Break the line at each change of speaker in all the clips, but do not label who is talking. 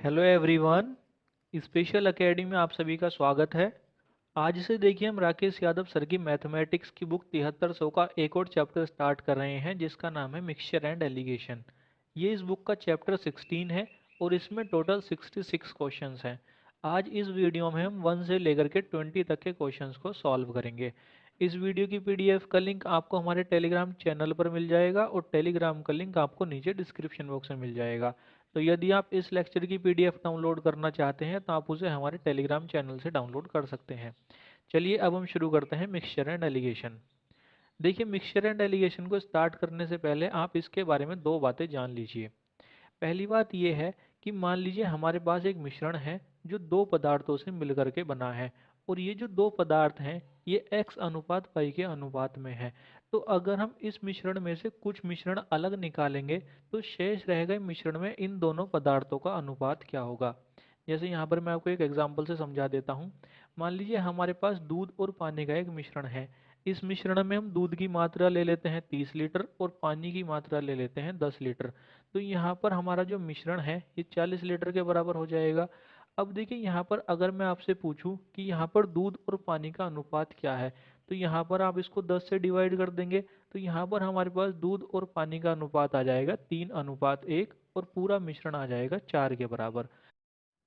Hello everyone. Special academy में आप सभी का स्वागत है। आज से देखिए हम राकेश यादव सर की मैथमेटिक्स की बुक 7300 का एक और चैप्टर स्टार्ट कर रहे हैं जिसका नाम है मिक्सचर एंड एलिगेशन। ये इस बुक का चैप्टर 16 है और इसमें टोटल 66 क्वेश्चंस हैं। आज इस वीडियो में हम 1 से लेकर के 20 तक के क्वेश्चंस को सॉल्व करेंगे। इस वीडियो की पीडीएफ का लिंक आपको हमारे टेलीग्राम चैनल पर मिल जाएगा और टेलीग्राम का लिंक आपको नीचे डिस्क्रिप्शन बॉक्स में मिल जाएगा। तो यदि आप इस लेक्चर की पीडीएफ डाउनलोड करना चाहते हैं तो आप उसे हमारे टेलीग्राम चैनल से डाउनलोड कर सकते हैं। चलिए अब हम शुरू करते हैं मिक्सचर एंड एलिगेशन। देखिए, मिक्सचर एंड एलिगेशन को स्टार्ट करने से पहले आप इसके बारे में दो बातें जान लीजिए। पहली बात यह है कि मान लीजिए हमारे पास एक मिश्रण है जो दो पदार्थों से मिलकर के बना है और ये जो दो पदार्थ हैं ये x अनुपात पाई के अनुपात में है। तो अगर हम इस मिश्रण में से कुछ मिश्रण अलग निकालेंगे तो शेष रह गए मिश्रण में इन दोनों पदार्थों का अनुपात क्या होगा। जैसे यहाँ पर मैं आपको एक एग्जांपल से समझा देता हूँ। मान लीजिए हमारे पास दूध और पानी का एक मिश्रण है। इस मिश्रण में हम दूध की मात्रा ले लेते हैं 30 लीटर और पानी की मात्रा ले लेते हैं 10 लीटर। तो यहाँ पर हमारा जो मिश्रण है ये 40 लीटर के बराबर हो जाएगा। अब देखिए यहाँ पर अगर मैं आपसे पूछूं कि यहाँ पर दूध और पानी का अनुपात क्या है, तो यहाँ पर आप इसको 10 से डिवाइड कर देंगे तो यहाँ पर हमारे पास दूध और पानी का अनुपात आ जाएगा 3:1 और पूरा मिश्रण आ जाएगा 4 के बराबर।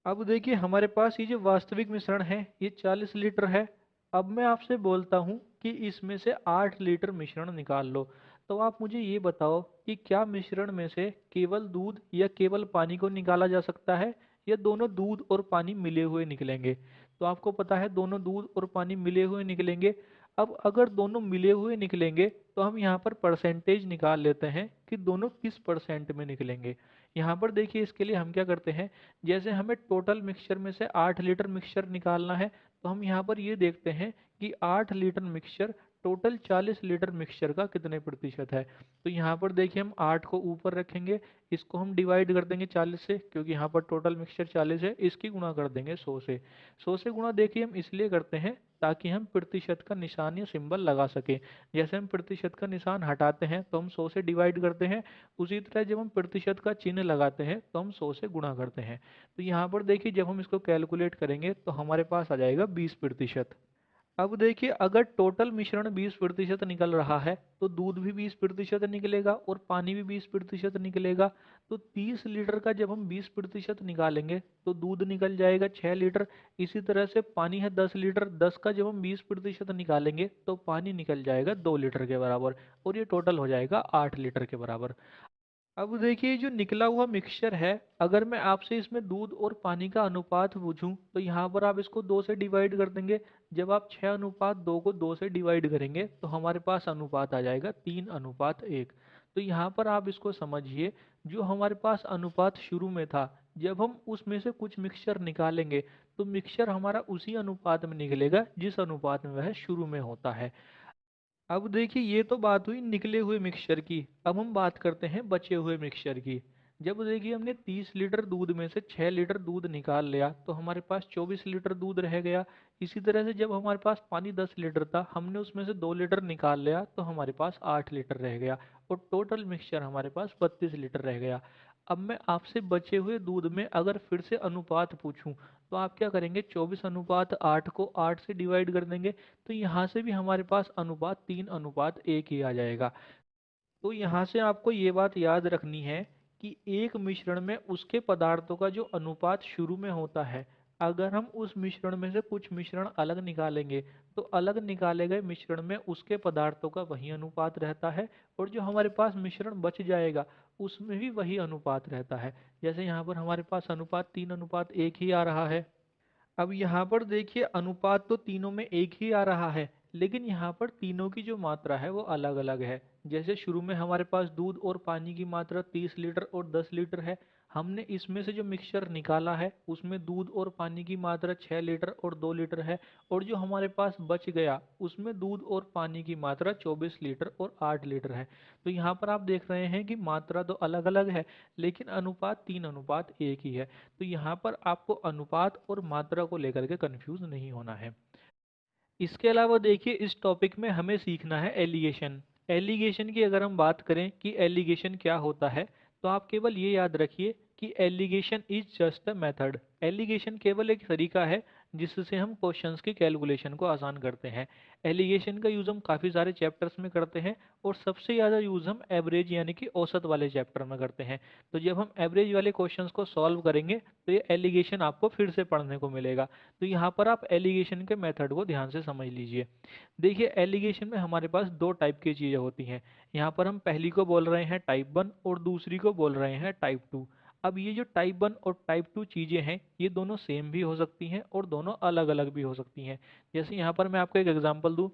अब देखिए हमारे पास ये जो वास्तविक मिश्रण है ये 40 लीटर है। अब मैं आपसे बोलता हूँ कि इसमें से 8 लीटर मिश्रण निकाल लो। तो आप मुझे ये बताओ कि क्या मिश्रण में से केवल दूध या केवल पानी को निकाला जा सकता है या दोनों दूध और पानी मिले हुए निकलेंगे। तो आपको पता है दोनों दूध और पानी मिले हुए निकलेंगे। अब अगर दोनों मिले हुए निकलेंगे तो हम यहाँ पर परसेंटेज निकाल लेते हैं कि दोनों किस परसेंट में निकलेंगे। यहाँ पर देखिए इसके लिए हम क्या करते हैं, जैसे हमें टोटल मिक्सचर में से 8 लीटर मिक्सचर निकालना है तो हम यहाँ पर ये देखते हैं कि 8 litre mixture total 40 litre mixture का कितने प्रतिशत है। तो यहाँ पर देखिए हम 8 को ऊपर रखेंगे, इसको हम डिवाइड कर देंगे 40 से क्योंकि यहाँ पर टोटल मिक्सचर 40 है, इसकी गुणा कर देंगे 100 से। 100 से गुणा देखिए हम इसलिए करते हैं ताकि हम प्रतिशत का निशान या सिंबल लगा सकें। जैसे हम प्रतिशत का निशान हटाते हैं तो हम 100 से डिवाइड करते हैं, उसी तरह जब हम प्रतिशत का चिन्ह लगाते हैं तो हम 100 से गुणा करते हैं। तो यहाँ पर देखिए जब हम इसको कैलकुलेट करेंगे तो हमारे पास आ जाएगा 20%। अब देखिए अगर टोटल मिश्रण 20% निकल रहा है तो दूध भी 20% निकलेगा और पानी भी 20% निकलेगा। तो 30 लीटर का जब हम 20% निकालेंगे तो दूध निकल जाएगा 6 लीटर। इसी तरह से पानी है 10 लीटर, 10 का जब हम 20% निकालेंगे तो पानी निकल जाएगा 2 लीटर के बराबर और ये टोटल हो जाएगा 8 लीटर के बराबर। अब देखिए जो निकला हुआ मिक्सचर है, अगर मैं आपसे इसमें दूध और पानी का अनुपात पूछूं तो यहाँ पर आप इसको 2 से डिवाइड कर देंगे। जब आप 6:2 को 2 से डिवाइड करेंगे तो हमारे पास अनुपात आ जाएगा 3:1। तो यहाँ पर आप इसको समझिए, जो हमारे पास अनुपात शुरू में था जब हम उसमें से कुछ मिक्सचर निकालेंगे तो मिक्सचर हमारा उसी अनुपात में निकलेगा जिस अनुपात में वह शुरू में होता है। अब देखिए ये तो बात हुई निकले हुए मिक्सचर की। अब हम बात करते हैं बचे हुए मिक्सचर की। जब देखिए हमने 30 लीटर दूध में से 6 लीटर दूध निकाल लिया तो हमारे पास 24 लीटर दूध रह गया। इसी तरह से जब हमारे पास पानी 10 लीटर था, हमने उसमें से 2 लीटर निकाल लिया तो हमारे पास 8 लीटर रह गया और टोटल मिक्सचर हमारे पास 32 लीटर रह गया। अब मैं आपसे बचे हुए दूध में अगर फिर से अनुपात पूछूं तो आप क्या करेंगे, 24:8 को 8 से डिवाइड कर देंगे तो यहाँ से भी हमारे पास अनुपात 3:1 ही आ जाएगा। तो यहाँ से आपको ये बात याद रखनी है कि एक मिश्रण में उसके पदार्थों का जो अनुपात शुरू में होता है, अगर हम उस मिश्रण में से कुछ मिश्रण अलग निकालेंगे तो अलग निकाले गए मिश्रण में उसके पदार्थों का वही अनुपात रहता है और जो हमारे पास मिश्रण बच जाएगा उसमें भी वही अनुपात रहता है। जैसे यहाँ पर हमारे पास अनुपात 3:1 ही आ रहा है। अब यहाँ पर देखिए अनुपात तो तीनों में एक ही आ रहा है, लेकिन यहाँ पर तीनों की जो मात्रा है वो अलग अलग है। जैसे शुरू में हमारे पास दूध और पानी की मात्रा 30 लीटर और 10 लीटर है। हमने इसमें से जो मिक्सचर निकाला है उसमें दूध और पानी की मात्रा 6 लीटर और 2 लीटर है और जो हमारे पास बच गया उसमें दूध और पानी की मात्रा 24 लीटर और 8 लीटर है। तो यहाँ पर आप देख रहे हैं कि मात्रा तो अलग अलग है लेकिन अनुपात 3:1 ही है। तो यहाँ पर आपको अनुपात और मात्रा को लेकर के कंफ्यूज नहीं होना है। इसके अलावा देखिए इस टॉपिक में हमें सीखना है एलिगेशन। एलिगेशन की अगर हम बात करें कि एलिगेशन क्या होता है तो आप केवल ये याद रखिए कि allegation is just a method. Allegation केवल एक तरीका है जिससे हम क्वेश्चंस की कैलकुलेशन को आसान करते हैं। एलिगेशन का यूज़ हम काफ़ी सारे चैप्टर्स में करते हैं और सबसे ज़्यादा यूज़ हम एवरेज यानी कि औसत वाले चैप्टर में करते हैं। तो जब हम एवरेज वाले क्वेश्चंस को सॉल्व करेंगे तो ये एलिगेशन आपको फिर से पढ़ने को मिलेगा। तो यहाँ पर आप एलिगेशन के मेथड को ध्यान से समझ लीजिए। देखिए एलिगेशन में हमारे पास दो टाइप की चीज़ें होती हैं। यहाँ पर हम पहली को बोल रहे हैं टाइप 1 और दूसरी को बोल रहे हैं टाइप 2। अब ये जो टाइप 1 और टाइप 2 चीज़ें हैं ये दोनों सेम भी हो सकती हैं और दोनों अलग अलग भी हो सकती हैं। जैसे यहाँ पर मैं आपको एक एग्जांपल दूँ,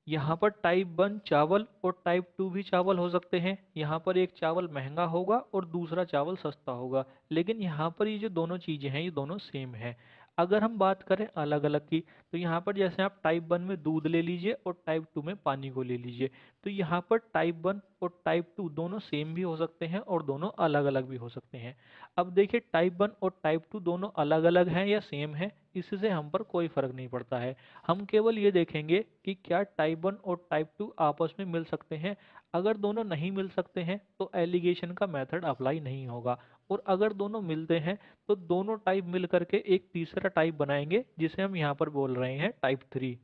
यहाँ पर टाइप 1 चावल और टाइप 2 भी चावल हो सकते हैं। यहाँ पर एक चावल महंगा होगा और दूसरा चावल सस्ता होगा, लेकिन यहाँ पर ये जो दोनों चीज़ें हैं ये दोनों सेम है। अगर हम बात करें अलग अलग की, तो यहाँ पर जैसे आप टाइप 1 में दूध ले लीजिए और टाइप 2 में पानी को ले लीजिए, तो यहाँ पर टाइप 1 और टाइप 2 दोनों सेम भी हो सकते हैं और दोनों अलग अलग भी हो सकते हैं। अब देखिए टाइप 1 और टाइप 2 दोनों अलग अलग हैं या सेम है, इससे हम पर कोई फर्क नहीं पड़ता है। हम केवल ये देखेंगे कि क्या टाइप 1 और टाइप 2 आपस में मिल सकते हैं। अगर दोनों नहीं मिल सकते हैं तो एलिगेशन का मेथड अप्लाई नहीं होगा, और अगर दोनों मिलते हैं तो दोनों टाइप मिल करके एक तीसरा टाइप बनाएंगे जिसे हम यहाँ पर बोल रहे हैं टाइप 3।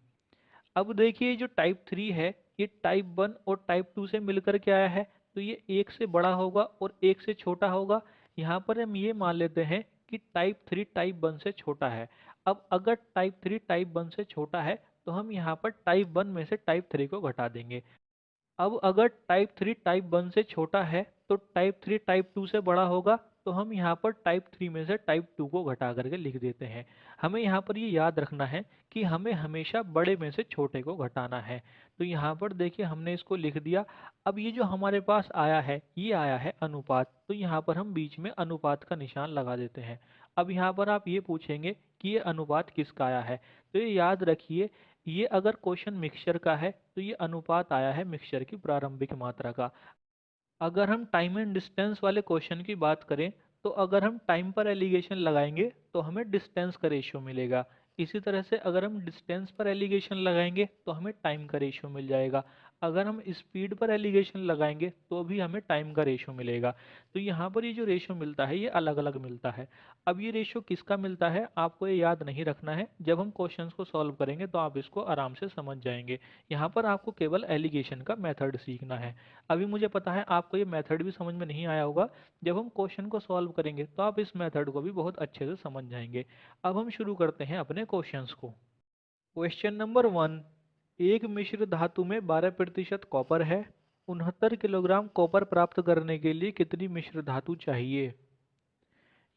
अब देखिए जो टाइप 3 है ये टाइप 1 और टाइप 2 से मिलकर के आया है, तो ये एक से बड़ा होगा और एक से छोटा होगा। यहाँ पर हम ये मान लेते हैं कि टाइप 3 टाइप 1 से छोटा है। अब अगर टाइप 3 टाइप 1 से छोटा है तो हम यहाँ पर टाइप 1 में से टाइप 3 को घटा देंगे। अब अगर टाइप 3 टाइप 1 से छोटा है तो टाइप 3 टाइप 2 से बड़ा होगा, तो हम यहाँ पर टाइप 3 में से टाइप 2 को घटा करके लिख देते हैं। हमें यहाँ पर ये याद रखना है कि हमें हमेशा बड़े में से छोटे को घटाना है। तो यहाँ पर देखिए हमने इसको लिख दिया। अब ये जो हमारे पास आया है ये आया है अनुपात, तो यहाँ पर हम बीच में अनुपात का निशान लगा देते हैं। अब यहाँ पर आप ये पूछेंगे कि ये अनुपात किसका आया है, तो ये याद रखिए, ये अगर क्वेश्चन मिक्सचर का है तो ये अनुपात आया है मिक्सचर की प्रारंभिक मात्रा का। अगर हम टाइम एंड डिस्टेंस वाले क्वेश्चन की बात करें, तो अगर हम टाइम पर एलिगेशन लगाएंगे तो हमें डिस्टेंस का रेशियो मिलेगा। इसी तरह से अगर हम डिस्टेंस पर एलिगेशन लगाएंगे तो हमें टाइम का रेशियो मिल जाएगा। अगर हम स्पीड पर एलिगेशन लगाएंगे तो भी हमें टाइम का रेशियो मिलेगा। तो यहाँ पर ये जो रेशियो मिलता है ये अलग अलग मिलता है। अब ये रेशियो किसका मिलता है आपको ये याद नहीं रखना है, जब हम क्वेश्चंस को सॉल्व करेंगे तो आप इसको आराम से समझ जाएंगे। यहाँ पर आपको केवल एलिगेशन का मेथड सीखना है। अभी मुझे पता है आपको ये मेथड भी समझ में नहीं आया होगा, जब हम क्वेश्चन को सॉल्व करेंगे तो आप इस मेथड को भी बहुत अच्छे से समझ जाएंगे। अब हम शुरू करते हैं अपने क्वेश्चंस को। क्वेश्चन नंबर 1, एक मिश्र धातु में 12% कॉपर है। 69 किलोग्राम कॉपर प्राप्त करने के लिए कितनी मिश्र धातु चाहिए।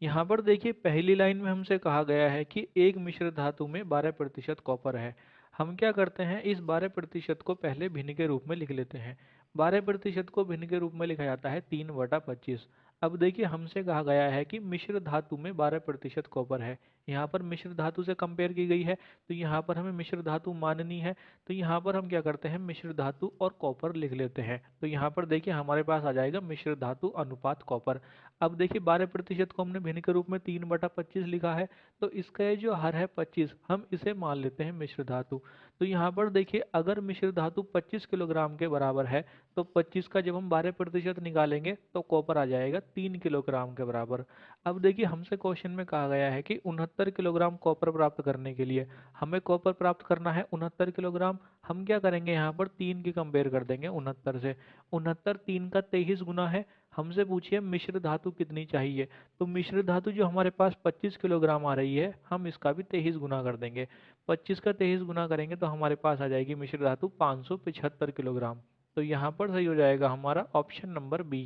यहाँ पर देखिए पहली लाइन में हमसे कहा गया है कि एक मिश्र धातु में 12% कॉपर है। हम क्या करते हैं, इस 12% को पहले भिन्न के रूप में लिख लेते हैं। 12% को भिन्न के रूप में लिखा जाता है 3/25। अब देखिए हमसे कहा गया है कि मिश्र धातु में 12% कॉपर है। यहाँ पर मिश्र धातु से कंपेयर की गई है, तो यहाँ पर हमें मिश्र धातु माननी है। तो यहाँ पर हम क्या करते हैं, मिश्र धातु और कॉपर लिख लेते हैं। तो यहाँ पर देखिए हमारे पास आ जाएगा मिश्र धातु अनुपात कॉपर। अब देखिए 12% को हमने भिन्न के रूप में 3/25 लिखा है, तो इसका ये जो हर है 25, हम इसे मान लेते हैं मिश्र धातु। तो यहाँ पर देखिए अगर मिश्र धातु 25 किलोग्राम के बराबर है, तो 25 का जब हम 12% निकालेंगे तो कॉपर आ जाएगा 3 किलोग्राम के बराबर। अब देखिए हमसे क्वेश्चन में कहा गया है कि 69 किलोग्राम कॉपर प्राप्त करने के लिए हमें कॉपर प्राप्त करना है 69 किलोग्राम। हम क्या करेंगे, यहाँ पर 3 की कंपेयर कर देंगे 69 से। 69 3 का 23 गुना है। हमसे पूछिए मिश्र धातु कितनी चाहिए, तो मिश्र धातु जो हमारे पास 25 किलोग्राम आ रही है, हम इसका भी 23 गुना कर देंगे। 25 का 23 गुना करेंगे तो हमारे पास आ जाएगी मिश्र धातु 575 किलोग्राम। तो यहाँ पर सही हो जाएगा हमारा option number B.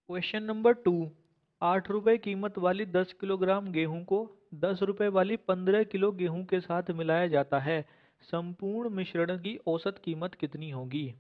Question number 2, 8 रुपये कीमत वाली 10 किलोग्राम गेहूं को 10 रुपये वाली 15 किलो गेहूं के साथ मिलाया जाता है। संपूर्ण मिश्रण की औसत कीमत कितनी होगी।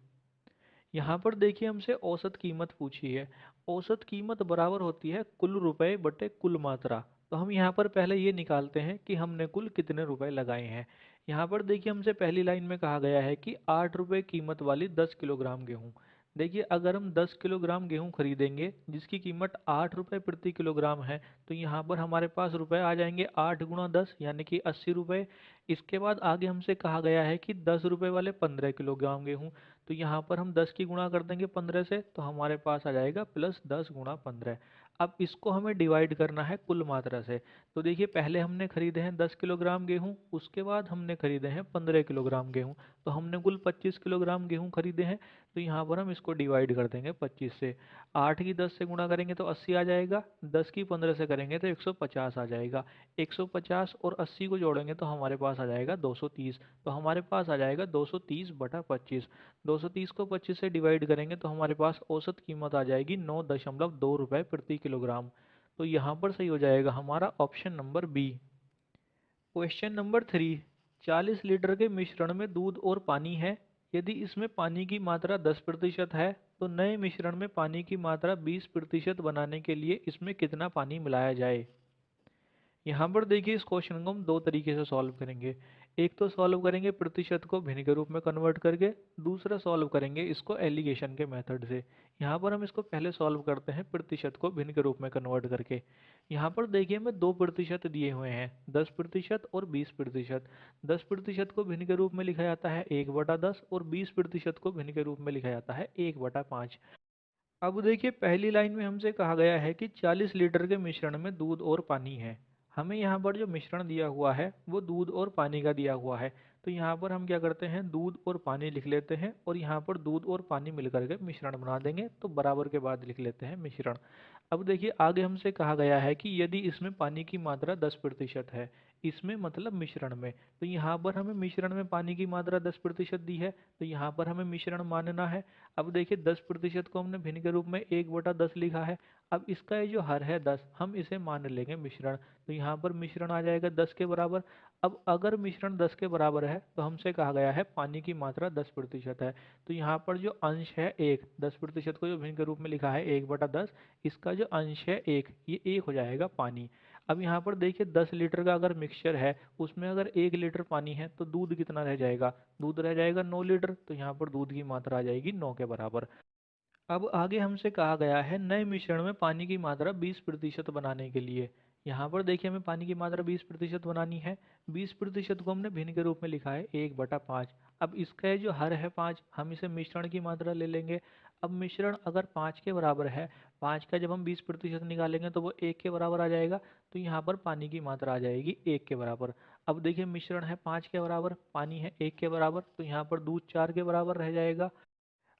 यहाँ पर देखिए हमसे औसत कीमत पूछी है। औसत कीमत बराबर होती है कुल रुपए बटे कुल मात्रा। तो हम यहाँ पर पहले ये निकालते हैं कि हमने कुल कितने रुपए लगाए हैं। यहाँ पर देखिए हमसे पहली लाइन में कहा गया है कि 8 रुपये कीमत वाली 10 किलोग्राम गेहूँ। देखिए अगर हम 10 किलोग्राम गेहूँ खरीदेंगे जिसकी कीमत 8 रुपये प्रति किलोग्राम है, तो यहाँ पर हमारे पास रुपए आ जाएंगे 8 × 10 यानी कि 80 रुपये। इसके बाद आगे हमसे कहा गया है कि 10 रुपये वाले 15 किलोग्राम गेहूँ, तो यहाँ पर हम 10 की गुणा कर देंगे 15 से, तो हमारे पास आ जाएगा +10 × 15। अब इसको हमें डिवाइड करना है कुल मात्रा से। तो देखिए पहले हमने खरीदे हैं 10 किलोग्राम गेहूँ, उसके बाद हमने खरीदे हैं 15 किलोग्राम गेहूँ, तो हमने कुल 25 किलोग्राम गेहूँ खरीदे हैं। तो यहाँ पर हम इसको डिवाइड कर देंगे 25 से। 8 की 10 से गुणा करेंगे तो 80 आ जाएगा, 10 की 15 से करेंगे तो 150 आ जाएगा। 150 और 80 को जोड़ेंगे तो हमारे पास आ जाएगा 230। तो हमारे पास आ जाएगा 230/25। 230 को 25 से डिवाइड करेंगे तो हमारे पास औसत कीमत आ जाएगी 9.2 रुपये प्रति किलोग्राम। तो यहाँ पर सही हो जाएगा हमारा option number B. Question number 3, 40 litre के मिश्रण में दूध और पानी है। यदि इसमें पानी की मात्रा 10% है तो नए मिश्रण में पानी की मात्रा 20% बनाने के लिए इसमें कितना पानी मिलाया जाए। यहाँ पर देखिए इस क्वेश्चन को हम दो तरीके से सॉल्व करेंगे। एक तो सॉल्व करेंगे प्रतिशत को भिन्न के रूप में कन्वर्ट करके, दूसरा सॉल्व करेंगे इसको एलिगेशन के मेथड से। यहाँ पर हम इसको पहले सॉल्व करते हैं प्रतिशत को भिन्न के रूप में कन्वर्ट करके। यहाँ पर देखिए हमें दो प्रतिशत दिए हुए हैं, 10% और 20%। 10% को भिन्न के रूप में लिखा जाता है 1/10 और 20% को भिन्न के रूप में लिखा जाता है 1/5। अब देखिए पहली लाइन में हमसे कहा गया है कि 40 लीटर के मिश्रण में दूध और पानी है। हमें यहाँ पर जो मिश्रण दिया हुआ है वो दूध और पानी का दिया हुआ है। तो यहाँ पर हम क्या करते हैं, दूध और पानी लिख लेते हैं और यहाँ पर दूध और पानी मिलकर के मिश्रण बना देंगे, तो बराबर के बाद लिख लेते हैं मिश्रण। अब देखिए आगे हमसे कहा गया है कि यदि इसमें पानी की मात्रा 10% है, इसमें मतलब मिश्रण में, तो यहाँ पर हमें मिश्रण में पानी की मात्रा 10% दी है, तो यहाँ पर हमें मिश्रण मानना है। अब देखिए 10% को हमने भिन्न के रूप में 1/10 लिखा है। अब इसका ये जो हर है 10, हम इसे मान लेंगे मिश्रण, तो यहाँ पर मिश्रण आ जाएगा 10 के बराबर। अब अगर मिश्रण 10 के बराबर है तो हमसे कहा गया है पानी की मात्रा 10% है, तो यहाँ पर जो अंश है 1, 10% को जो भिन्न के रूप में लिखा है 1/10, इसका जो अंश है 1, ये 1 हो जाएगा पानी। अब यहाँ पर देखिए 10 लीटर का अगर मिक्सचर है, उसमें अगर 1 लीटर पानी है तो दूध कितना रह जाएगा, दूध रह जाएगा 9 लीटर, तो यहाँ पर दूध की मात्रा आ जाएगी 9 के बराबर। अब आगे हमसे कहा गया है नए मिश्रण में पानी की मात्रा 20% बनाने के लिए। यहाँ पर देखिए हमें पानी की मात्रा 20% बनानी है। 20% को हमने भिन्न के रूप में लिखा है 1/5। अब इसका जो हर है 5, हम इसे मिश्रण की मात्रा ले लेंगे। अब मिश्रण अगर 5 के बराबर है, 5 का जब हम 20% निकालेंगे तो वो 1 के बराबर आ जाएगा, तो यहाँ पर पानी की मात्रा आ जाएगी 1 के बराबर। अब देखिए मिश्रण है 5 के बराबर, पानी है 1 के बराबर, तो यहाँ पर दूध 4 के बराबर रह जाएगा।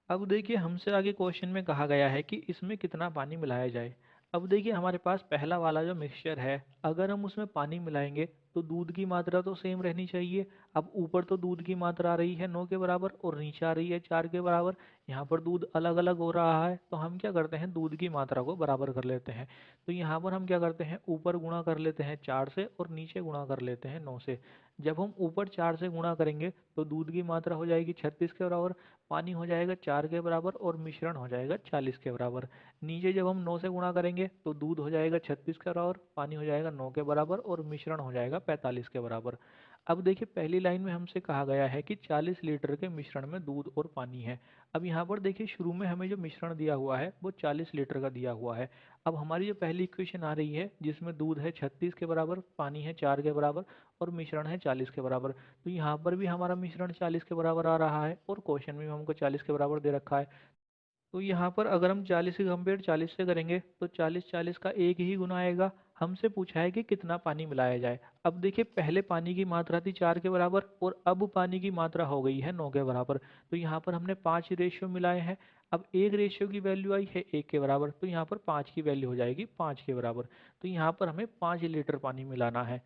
अब देखिए हमसे आगे क्वेश्चन में कहा गया है कि इसमें कितना पानी मिलाया जाए। अब देखिए हमारे पास पहला वाला जो मिक्सचर है, अगर हम उसमें पानी मिलाएंगे तो दूध की मात्रा तो सेम रहनी चाहिए। अब ऊपर तो दूध की मात्रा आ रही है 9 के बराबर और नीचे आ रही है 4 के बराबर। यहाँ पर दूध अलग अलग हो रहा है, तो हम क्या करते हैं, दूध की मात्रा को बराबर कर लेते हैं। तो यहाँ पर हम क्या करते हैं, ऊपर गुणा कर लेते हैं 4 से और नीचे गुणा कर लेते हैं 9 से। जब हम ऊपर 4 से गुणा करेंगे तो दूध की मात्रा हो जाएगी 36 के बराबर, पानी हो जाएगा 4 के बराबर और मिश्रण हो जाएगा 40 के बराबर। नीचे जब हम 9 से गुणा करेंगे तो दूध हो जाएगा 36 के बराबर, पानी हो जाएगा 9 के बराबर और मिश्रण हो जाएगा 45 के बराबर। अब देखिए पहली लाइन में हमसे कहा गया है कि 40 लीटर के मिश्रण में दूध और पानी है। अब यहाँ पर देखिए शुरू में हमें जो मिश्रण दिया हुआ है वो 40 लीटर का दिया हुआ है। अब हमारी जो पहली इक्वेशन आ रही है जिसमें दूध है 36 के बराबर, पानी है 4 के बराबर और मिश्रण है 40 के बराबर, तो यहाँ पर भी हमारा मिश्रण 40 के बराबर आ रहा है और क्वेश्चन में भी हमको 40 के बराबर दे रखा है। तो यहाँ पर अगर हम 40 की कंपेयर 40 से करेंगे तो 40 का एक ही गुना आएगा। हमसे पूछा है कि कितना पानी मिलाया जाए। अब देखिए पहले पानी की मात्रा थी 4 के बराबर और अब पानी की मात्रा हो गई है 9 के बराबर, तो यहाँ पर हमने 5 रेशियो मिलाए हैं। अब एक रेशियो की वैल्यू आई है 1 के बराबर, तो यहाँ पर 5 की वैल्यू हो जाएगी 5 के बराबर। तो यहाँ पर हमें 5 लीटर पानी मिलाना है।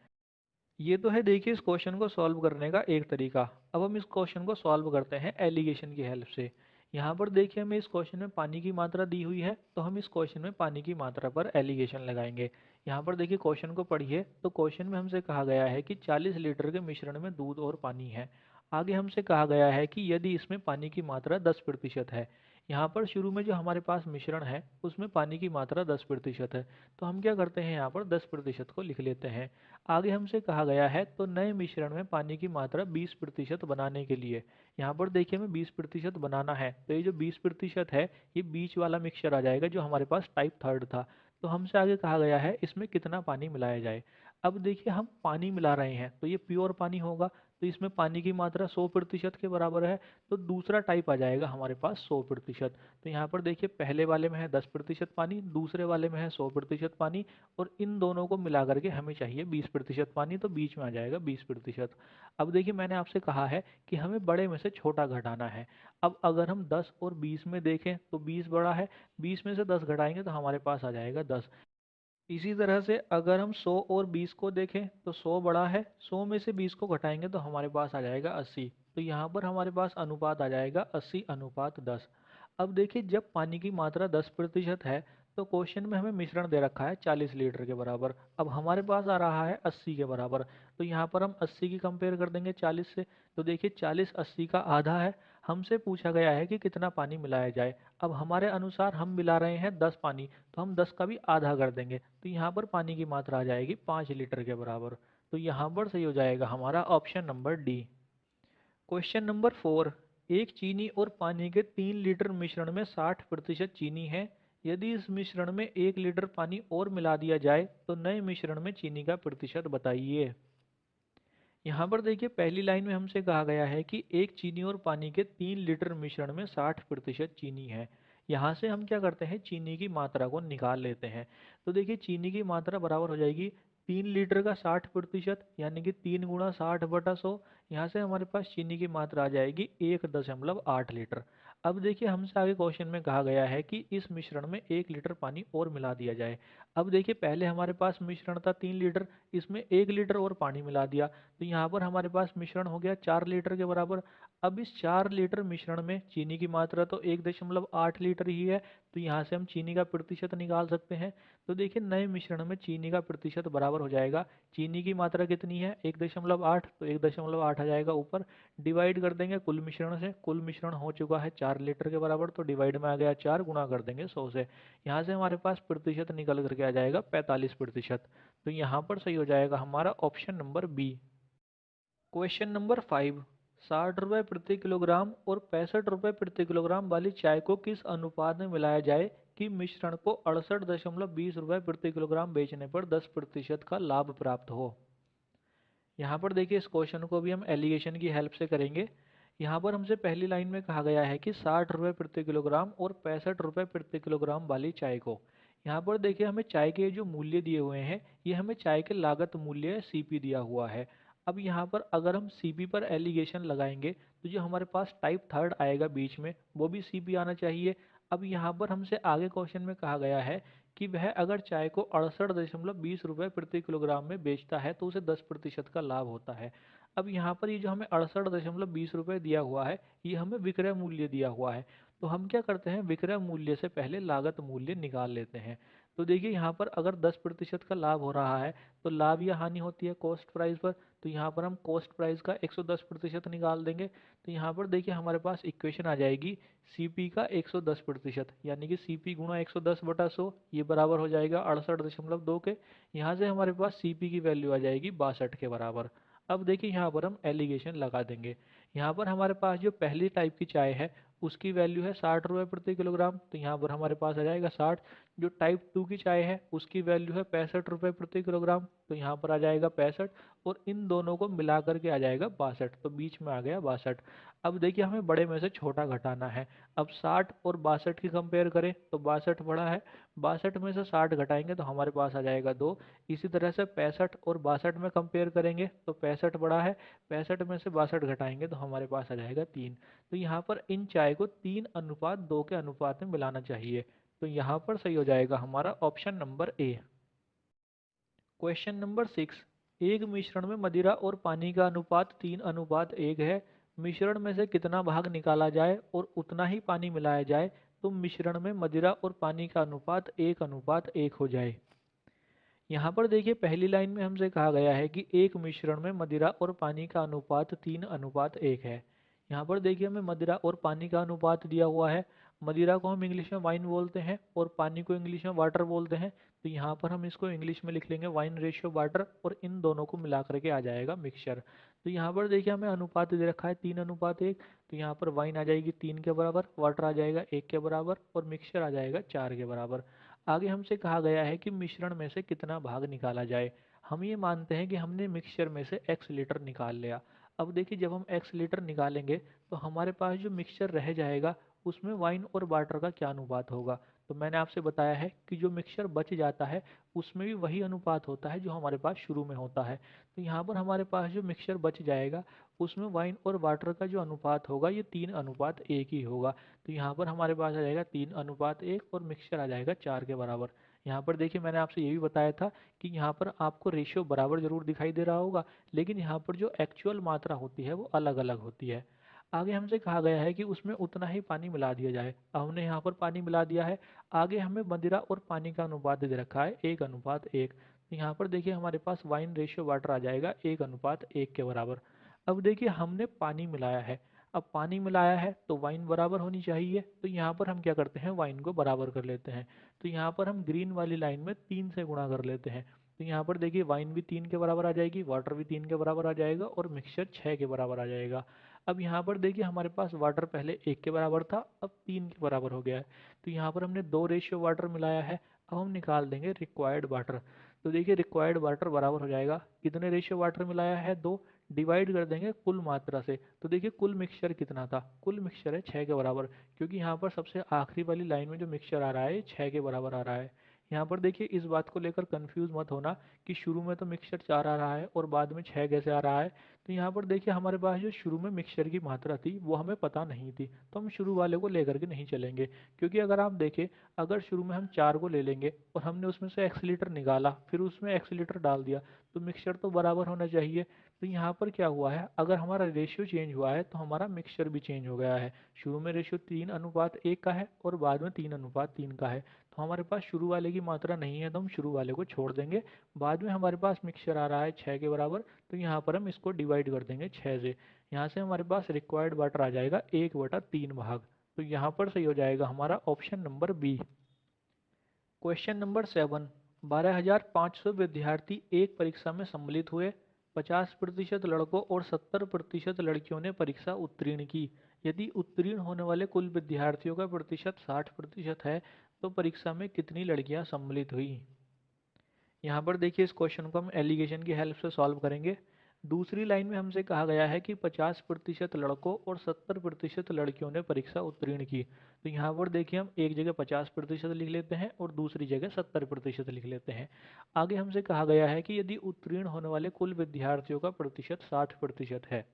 ये तो है देखिए इस क्वेश्चन को सॉल्व करने का एक तरीका। अब हम इस क्वेश्चन को सॉल्व करते हैं एलिगेशन की हेल्प से। यहाँ पर देखिए हमें इस क्वेश्चन में पानी की मात्रा दी हुई है, तो हम इस क्वेश्चन में पानी की मात्रा पर एलिगेशन लगाएंगे। यहाँ पर देखिए क्वेश्चन को पढ़िए, तो क्वेश्चन में हमसे कहा गया है कि 40 लीटर के मिश्रण में दूध और पानी है। आगे हमसे कहा गया है कि यदि इसमें पानी की मात्रा 10% है। यहाँ पर शुरू में जो हमारे पास मिश्रण है उसमें पानी की मात्रा 10% है, तो हम क्या करते हैं, यहाँ पर 10% को लिख लेते हैं। आगे हमसे कहा गया है तो नए मिश्रण में पानी की मात्रा 20% बनाने के लिए। यहाँ पर देखिए हमें 20% बनाना है, तो ये जो 20% है ये बीच वाला मिक्सचर आ जाएगा जो हमारे पास टाइप थर्ड था। तो हमसे आगे कहा गया है इसमें कितना पानी मिलाया जाए। अब देखिए हम पानी मिला रहे हैं तो ये प्योर पानी होगा, तो इसमें पानी की मात्रा 100% के बराबर है, तो दूसरा टाइप आ जाएगा हमारे पास 100%। तो यहाँ पर देखिए पहले वाले में है 10% पानी, दूसरे वाले में है 100% पानी, और इन दोनों को मिला करके हमें चाहिए 20% पानी, तो बीच में आ जाएगा 20%। अब देखिए मैंने आपसे कहा है कि हमें बड़े में से छोटा घटाना है। अब अगर हम 10 और 20 में देखें तो 20 बड़ा है, 20 में से 10 घटाएंगे तो हमारे पास आ जाएगा 10। इसी तरह से अगर हम 100 और 20 को देखें तो 100 बड़ा है, 100 में से 20 को घटाएंगे तो हमारे पास आ जाएगा 80। तो यहाँ पर हमारे पास अनुपात आ जाएगा 80:10। अब देखिए जब पानी की मात्रा 10% है तो क्वेश्चन में हमें मिश्रण दे रखा है 40 लीटर के बराबर। अब हमारे पास आ रहा है 80 के बराबर, तो यहाँ पर हम 80 की कंपेयर कर देंगे 40 से। तो देखिए 40 80 का आधा है, हमसे पूछा गया है कि कितना पानी मिलाया जाए। अब हमारे अनुसार हम मिला रहे हैं 10 पानी, तो हम 10 का भी आधा कर देंगे, तो यहाँ पर पानी की मात्रा आ जाएगी 5 लीटर के बराबर। तो यहाँ पर सही हो जाएगा हमारा option number D. Question number 4, एक चीनी और पानी के 3 लीटर मिश्रण में 60% चीनी है। यदि इस मिश्रण में 1 लीटर पानी और मिला दिया जाए तो नए मिश्रण में चीनी का प्रतिशत बताइए। यहाँ पर देखिए पहली लाइन में हमसे कहा गया है कि एक चीनी और पानी के 3 लीटर मिश्रण में 60% चीनी है। यहाँ से हम क्या करते हैं, चीनी की मात्रा को निकाल लेते हैं। तो देखिए चीनी की मात्रा बराबर हो जाएगी 3 लीटर का 60%, यानी कि 3 गुणा 60/100। यहाँ से हमारे पास चीनी की मात्रा आ जाएगी 1.8 लीटर। अब देखिए हमसे आगे क्वेश्चन में कहा गया है कि इस मिश्रण में 1 लीटर पानी और मिला दिया जाए। अब देखिए पहले हमारे पास मिश्रण था 3 लीटर, इसमें 1 लीटर और पानी मिला दिया, तो यहाँ पर हमारे पास मिश्रण हो गया 4 लीटर के बराबर। अब इस 4 लीटर मिश्रण में चीनी की मात्रा तो 1.8 लीटर ही है, तो यहाँ से हम चीनी का प्रतिशत निकाल सकते हैं। तो देखिए नए मिश्रण में चीनी का प्रतिशत बराबर हो जाएगा, चीनी की मात्रा कितनी है 1.8, तो 1.8 आ जाएगा ऊपर, डिवाइड कर देंगे कुल मिश्रण से। कुल मिश्रण हो चुका है 4 लीटर के बराबर, तो डिवाइड में आ गया 4, गुणा कर देंगे 100 से। यहाँ से हमारे पास प्रतिशत निकल करके आ जाएगा 45%। तो यहाँ पर सही हो जाएगा हमारा option number B. Question number 5, 60 रुपये प्रति किलोग्राम और 65 रुपये प्रति किलोग्राम वाली चाय को किस अनुपात में मिलाया जाए कि मिश्रण को 68.20 रुपये प्रति किलोग्राम बेचने पर 10% का लाभ प्राप्त हो। यहाँ पर देखिए इस क्वेश्चन को भी हम एलिगेशन की हेल्प से करेंगे। यहाँ पर हमसे पहली लाइन में कहा गया है कि 60 रुपये प्रति किलोग्राम और 65 रुपये प्रति किलोग्राम वाली चाय को। यहाँ पर देखिए हमें चाय के जो मूल्य दिए हुए हैं, ये हमें चाय के लागत मूल्य सीपी दिया हुआ है। अब यहाँ पर अगर हम सीपी पर एलिगेशन लगाएंगे तो जो हमारे पास टाइप थर्ड आएगा बीच में, वो भी सीपी आना चाहिए। अब यहाँ पर हमसे आगे क्वेश्चन में कहा गया है कि वह अगर चाय को 68.20 रुपये प्रति किलोग्राम में बेचता है तो उसे 10% का लाभ होता है। अब यहाँ पर ये जो हमें 68.20 रुपये दिया हुआ है, ये हमें विक्रय मूल्य दिया हुआ है। तो हम क्या करते हैं, विक्रय मूल्य से पहले लागत मूल्य निकाल लेते हैं। तो देखिए यहाँ पर अगर 10% का लाभ हो रहा है तो लाभ या हानि होती है कॉस्ट प्राइस पर, तो यहाँ पर हम कॉस्ट प्राइस का 110% निकाल देंगे। तो यहाँ पर देखिए हमारे पास इक्वेशन आ जाएगी सीपी का 110%, यानी कि सीपी गुणा 110/100, ये बराबर हो जाएगा 68.2 के। यहाँ से हमारे पास सीपी की वैल्यू आ जाएगी 62 के बराबर। अब देखिए यहाँ पर हम एलिगेशन लगा देंगे। यहाँ पर हमारे पास जो पहली टाइप की चाय है उसकी वैल्यू है 60 रुपये प्रति किलोग्राम, तो यहाँ पर हमारे पास आ जाएगा 60। जो टाइप 2 की चाय है उसकी वैल्यू है 65 रुपये प्रति किलोग्राम, तो यहाँ पर आ जाएगा 65, और इन दोनों को मिला करके आ जाएगा 62, तो बीच में आ गया 62। अब देखिए हमें बड़े में से छोटा घटाना है। अब 60 और 62 की कंपेयर करें तो 62 बड़ा है, 62 में से 60 घटाएंगे तो हमारे पास आ जाएगा 2। इसी तरह से 65 और 62 में कंपेयर करेंगे तो 65 बड़ा है, 65 में से 62 घटाएंगे तो हमारे पास आ जाएगा 3। तो यहाँ पर इन चाय को 3:2 के अनुपात में मिलाना चाहिए। तो यहाँ पर सही हो जाएगा हमारा option number A. Question number 6, एक मिश्रण में मदिरा और पानी का अनुपात 3:1 है। मिश्रण में से कितना भाग निकाला जाए और उतना ही पानी मिलाया जाए तो मिश्रण में मदिरा और पानी का अनुपात 1:1 हो जाए। यहाँ पर देखिए पहली लाइन में हमसे कहा गया है कि एक मिश्रण में मदिरा और पानी का अनुपात 3:1 है। यहाँ पर देखिए हमें मदिरा और पानी का अनुपात दिया हुआ है। मदिरा को हम इंग्लिश में वाइन बोलते हैं और पानी को इंग्लिश में वाटर बोलते हैं, तो यहाँ पर हम इसको इंग्लिश में लिख लेंगे वाइन रेशियो वाटर, और इन दोनों को मिला करके आ जाएगा मिक्सचर। तो यहाँ पर देखिए हमें अनुपात दे रखा है 3:1, तो यहाँ पर वाइन आ जाएगी 3 के बराबर, वाटर आ जाएगा 1 के बराबर, और मिक्सचर आ जाएगा 4 के बराबर। आगे हमसे कहा गया है कि मिश्रण में से कितना भाग निकाला जाए। हम ये मानते हैं कि हमने मिक्सचर में से x लीटर निकाल लिया। अब देखिए जब हम x लीटर निकालेंगे तो हमारे पास जो मिक्सचर रह जाएगा उसमें वाइन और वाटर का क्या अनुपात होगा। तो मैंने आपसे बताया है कि जो मिक्सचर बच जाता है उसमें भी वही अनुपात होता है जो हमारे पास शुरू में होता है। तो यहाँ पर हमारे पास जो मिक्सचर बच जाएगा उसमें वाइन और वाटर का जो अनुपात होगा ये 3:1 ही होगा। तो यहाँ पर हमारे पास आ जाएगा 3:1 और मिक्सचर आ जाएगा 4 के बराबर। यहाँ पर देखिए मैंने आपसे ये भी बताया था कि यहाँ पर आपको रेशियो बराबर जरूर दिखाई दे रहा होगा, लेकिन यहाँ पर जो एक्चुअल मात्रा होती है वो अलग अलग होती है। आगे हमसे कहा गया है कि उसमें उतना ही पानी मिला दिया जाए। अब हमने यहाँ पर पानी मिला दिया है। आगे हमें मदिरा और पानी का अनुपात दे रखा है 1:1। तो यहाँ पर देखिए हमारे पास वाइन रेशियो वाटर आ जाएगा 1:1 के बराबर। अब देखिए हमने पानी मिलाया है। अब पानी मिलाया है तो वाइन बराबर होनी चाहिए, तो यहाँ पर हम क्या करते हैं, वाइन को बराबर कर लेते हैं। तो यहाँ पर हम ग्रीन वाली लाइन में 3 से गुणा कर लेते हैं। तो यहाँ पर देखिए वाइन भी 3 के बराबर आ जाएगी, वाटर भी 3 के बराबर आ जाएगा और मिक्सचर 6 के बराबर आ जाएगा। अब यहाँ पर देखिए हमारे पास वाटर पहले 1 के बराबर था, अब 3 के बराबर हो गया है। तो यहाँ पर हमने 2 रेशियो वाटर मिलाया है। अब हम निकाल देंगे रिक्वायर्ड वाटर। तो देखिए रिक्वायर्ड वाटर बराबर हो जाएगा, कितने रेशियो वाटर मिलाया है, 2, डिवाइड कर देंगे कुल मात्रा से। तो देखिए कुल मिक्सचर कितना था, कुल मिक्सचर है 6 के बराबर, क्योंकि यहाँ पर सबसे आखिरी वाली लाइन में जो मिक्सचर आ रहा है 6 के बराबर आ रहा है। यहाँ पर देखिए इस बात को लेकर कंफ्यूज मत होना कि शुरू में तो मिक्सचर 4 आ रहा है और बाद में 6 कैसे आ रहा है। तो यहाँ पर देखिए हमारे पास जो शुरू में मिक्सचर की मात्रा थी वो हमें पता नहीं थी, तो हम शुरू वाले को लेकर के नहीं चलेंगे। क्योंकि अगर आप देखें, अगर शुरू में हम 4 को ले लेंगे और हमने उसमें से x लीटर निकाला फिर उसमें x लीटर डाल दिया, तो मिक्सचर तो बराबर होना चाहिए। तो यहाँ पर क्या हुआ है, अगर हमारा रेशियो चेंज हुआ है तो हमारा मिक्सचर भी चेंज हो गया है। शुरू में रेशियो 3:1 का है और बाद में 3:3 का है। तो हमारे पास शुरू वाले की मात्रा नहीं है, तो हम शुरू वाले को छोड़ देंगे। बाद में हमारे पास मिक्सचर आ रहा है 6 के बराबर, तो यहाँ पर हम इसको डिवाइड कर देंगे 6 से। यहाँ से हमारे पास रिक्वायर्ड वाटर आ जाएगा 1/3 भाग। तो यहाँ पर सही हो जाएगा हमारा option number B. Question number 7। 12,500 विद्यार्थी एक परीक्षा में सम्मिलित हुए। 50% लड़कों और 70% लड़कियों ने परीक्षा उत्तीर्ण की। यदि उत्तीर्ण होने वाले कुल विद्यार्थियों का प्रतिशत 60% है तो परीक्षा में कितनी लड़कियां सम्मिलित हुई। यहाँ पर देखिए इस क्वेश्चन को हम एलिगेशन की हेल्प से सॉल्व करेंगे। दूसरी लाइन में हमसे कहा गया है कि 50% लड़कों और 70% लड़कियों ने परीक्षा उत्तीर्ण की। तो यहाँ पर देखिए हम एक जगह 50% लिख लेते हैं और दूसरी जगह 70% लिख लेते हैं। आगे हमसे कहा गया है कि यदि उत्तीर्ण होने वाले कुल विद्यार्थियों का प्रतिशत 60% है।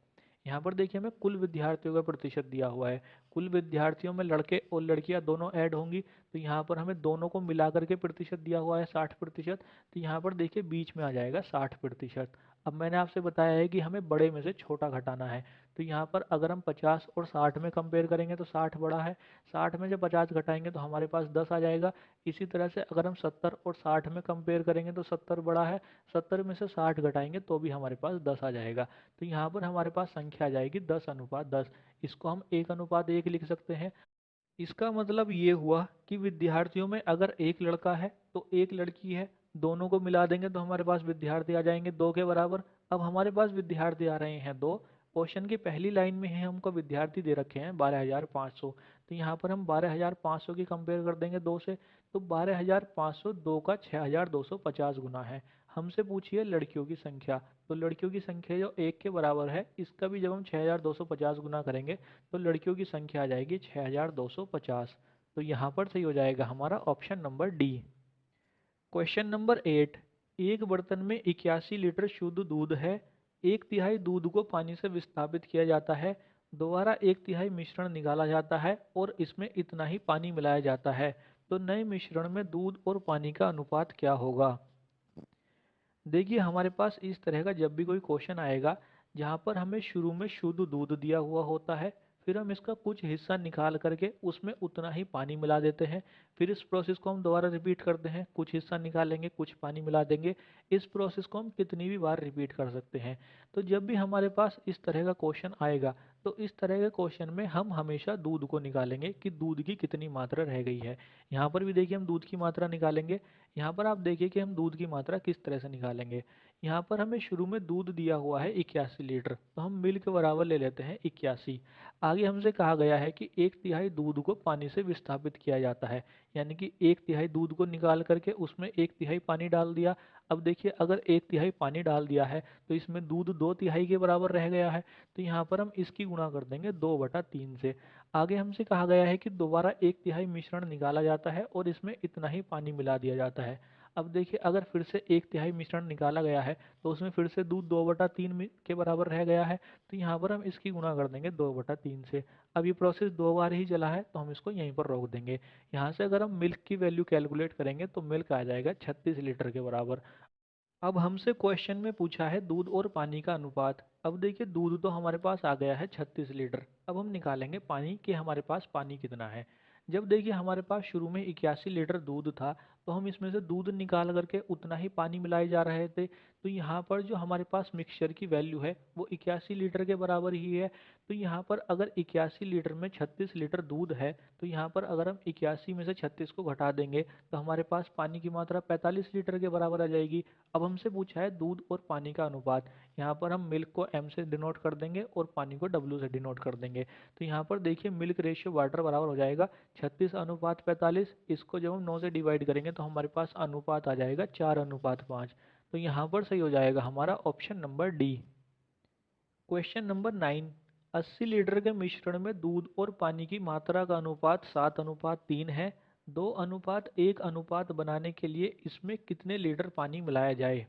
यहाँ पर देखिए हमें कुल विद्यार्थियों का प्रतिशत दिया हुआ है। कुल विद्यार्थियों में लड़के और लड़कियां दोनों ऐड होंगी, तो यहाँ पर हमें दोनों को मिला करके प्रतिशत दिया हुआ है 60%। तो यहाँ पर देखिए बीच में आ जाएगा 60%। अब मैंने आपसे बताया है कि हमें बड़े में से छोटा घटाना है। तो यहाँ पर अगर हम 50 और 60 में कंपेयर करेंगे तो 60 बड़ा है, 60 में से 50 घटाएंगे तो हमारे पास 10 आ जाएगा। इसी तरह से अगर हम 70 और 60 में कंपेयर करेंगे तो 70 बड़ा है, 70 में से 60 घटाएंगे तो भी हमारे पास 10 आ जाएगा। तो यहाँ पर हमारे पास संख्या आ जाएगी 10:10। इसको हम 1:1 लिख सकते हैं। इसका मतलब ये हुआ कि विद्यार्थियों में अगर एक लड़का है तो एक लड़की है, दोनों को मिला देंगे तो हमारे पास विद्यार्थी आ जाएंगे 2 के बराबर। अब हमारे पास विद्यार्थी आ रहे हैं 2। क्वेश्चन की पहली लाइन में ही हमको विद्यार्थी दे रखे हैं 12,500। तो यहाँ पर हम 12,500 की कंपेयर कर देंगे 2 से। तो 12,500 2 का 6,250 गुना है। हमसे पूछिए लड़कियों की संख्या। तो लड़कियों की संख्या जो 1 के बराबर है, इसका भी जब हम 6,250 गुना करेंगे तो लड़कियों की संख्या आ जाएगी 6,250। तो यहाँ पर सही हो जाएगा हमारा option number D. Question number 8। एक बर्तन में 81 लीटर शुद्ध दूध है। 1/3 दूध को पानी से विस्थापित किया जाता है। दोबारा 1/3 मिश्रण निकाला जाता है और इसमें इतना ही पानी मिलाया जाता है। तो नए मिश्रण में दूध और पानी का अनुपात क्या होगा। देखिए हमारे पास इस तरह का जब भी कोई क्वेश्चन आएगा जहाँ पर हमें शुरू में शुद्ध दूध दिया हुआ होता है, फिर हम इसका कुछ हिस्सा निकाल करके उसमें उतना ही पानी मिला देते हैं। फिर इस प्रोसेस को हम दोबारा रिपीट करते हैं, कुछ हिस्सा निकालेंगे कुछ पानी मिला देंगे। इस प्रोसेस को हम कितनी भी बार रिपीट कर सकते हैं। तो जब भी हमारे पास इस तरह का क्वेश्चन आएगा तो इस तरह के क्वेश्चन में हम हमेशा दूध को निकालेंगे कि दूध की कितनी मात्रा रह गई है। यहाँ पर भी देखिए हम दूध की मात्रा निकालेंगे। यहाँ पर आप देखिए कि हम दूध की मात्रा किस तरह से निकालेंगे। यहाँ पर हमें शुरू में दूध दिया हुआ है 81 लीटर, तो हम मिल्क के बराबर ले लेते हैं 81। आगे हमसे कहा गया है कि 1/3 दूध को पानी से विस्थापित किया जाता है, यानी कि 1/3 दूध को निकाल करके उसमें 1/3 पानी डाल दिया। अब देखिए अगर 1/3 पानी डाल दिया है तो इसमें दूध 2/3 के बराबर रह गया है, तो यहाँ पर हम इसकी गुणा कर देंगे 2/3 से। आगे हमसे कहा गया है कि दोबारा 1/3 मिश्रण निकाला जाता है और इसमें इतना ही पानी मिला दिया जाता है। अब देखिए अगर फिर से 1/3 मिश्रण निकाला गया है तो उसमें फिर से दूध 2/3 के बराबर रह गया है, तो यहाँ पर हम इसकी गुणा कर देंगे 2/3 से। अब ये प्रोसेस 2 बार ही चला है तो हम इसको यहीं पर रोक देंगे। यहाँ से अगर हम मिल्क की वैल्यू कैलकुलेट करेंगे तो मिल्क आ जाएगा 36 लीटर के बराबर। अब हमसे क्वेश्चन में पूछा है दूध और पानी का अनुपात। अब देखिए दूध तो हमारे पास आ गया है 36 लीटर। अब हम निकालेंगे पानी कि हमारे पास पानी कितना है। जब देखिए हमारे पास शुरू में 81 लीटर दूध था, तो हम इसमें से दूध निकाल करके उतना ही पानी मिलाए जा रहे थे। तो यहाँ पर जो हमारे पास मिक्सचर की वैल्यू है वो 81 लीटर के बराबर ही है। तो यहाँ पर अगर 81 लीटर में 36 लीटर दूध है, तो यहाँ पर अगर हम 81 में से 36 को घटा देंगे तो हमारे पास पानी की मात्रा 45 लीटर के बराबर आ जाएगी। अब हमसे पूछा है दूध और पानी का अनुपात। यहाँ पर हम मिल्क को m से डिनोट कर देंगे और पानी को w से डिनोट कर देंगे। तो यहाँ पर देखिए मिल्क रेशियो वाटर बराबर हो जाएगा 36:45। इसको जब हम 9 से डिवाइड करेंगे तो हमारे पास अनुपात आ जाएगा 4:5। तो यहाँ पर सही हो जाएगा हमारा option number D. Question number 9। 80 litre के मिश्रण में दूध और पानी की मात्रा का अनुपात 7:3 है। 2:1 अनुपात बनाने के लिए इसमें कितने लीटर पानी मिलाया जाए।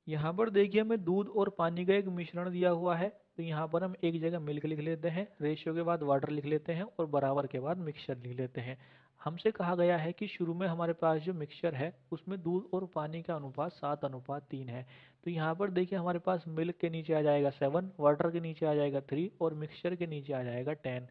यहाँ पर देखिए हमें दूध और पानी का एक मिश्रण दिया हुआ है, तो यहाँ पर हम एक जगह मिल्क लिख लेते हैं, रेशियो के बाद वाटर लिख लेते हैं और बराबर के बाद मिक्सचर लिख लेते हैं। हमसे कहा गया है कि शुरू में हमारे पास जो मिक्सचर है उसमें दूध और पानी का अनुपात 7:3 है। तो यहाँ पर देखिए हमारे पास मिल्क के नीचे आ जाएगा 7, वाटर के नीचे आ जाएगा 3 और मिक्सचर के नीचे आ जाएगा 10।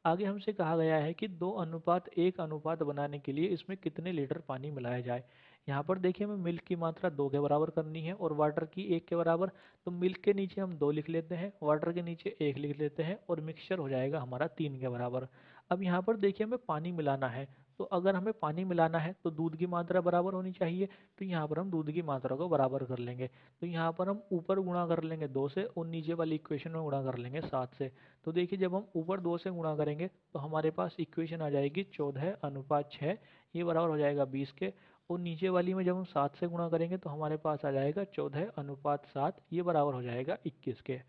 आगे हमसे कहा गया है कि 2:1 अनुपात बनाने के लिए इसमें कितने लीटर पानी मिलाया जाए। यहाँ पर देखिए हमें मिल्क की मात्रा 2 के बराबर करनी है और वाटर की 1 के बराबर। तो मिल्क के नीचे हम 2 लिख लेते हैं, वाटर के नीचे 1 लिख लेते हैं और मिक्सचर हो जाएगा हमारा 3 के बराबर। अब यहाँ पर देखिए हमें पानी मिलाना है, तो अगर हमें पानी मिलाना है तो दूध की मात्रा बराबर होनी चाहिए। तो यहाँ पर हम दूध की मात्रा को बराबर कर लेंगे। तो यहाँ पर हम ऊपर गुणा कर लेंगे 2 से और नीचे वाली इक्वेशन में गुणा कर लेंगे 7 से। तो देखिए जब हम ऊपर 2 से गुणा करेंगे तो हमारे पास इक्वेशन आ जाएगी 14:6। ये बराबर हो जाएगा 20 के। और नीचे वाली में जब हम 7 से गुणा करेंगे तो हमारे पास आ जाएगा 14:7। ये बराबर हो जाएगा 21 के।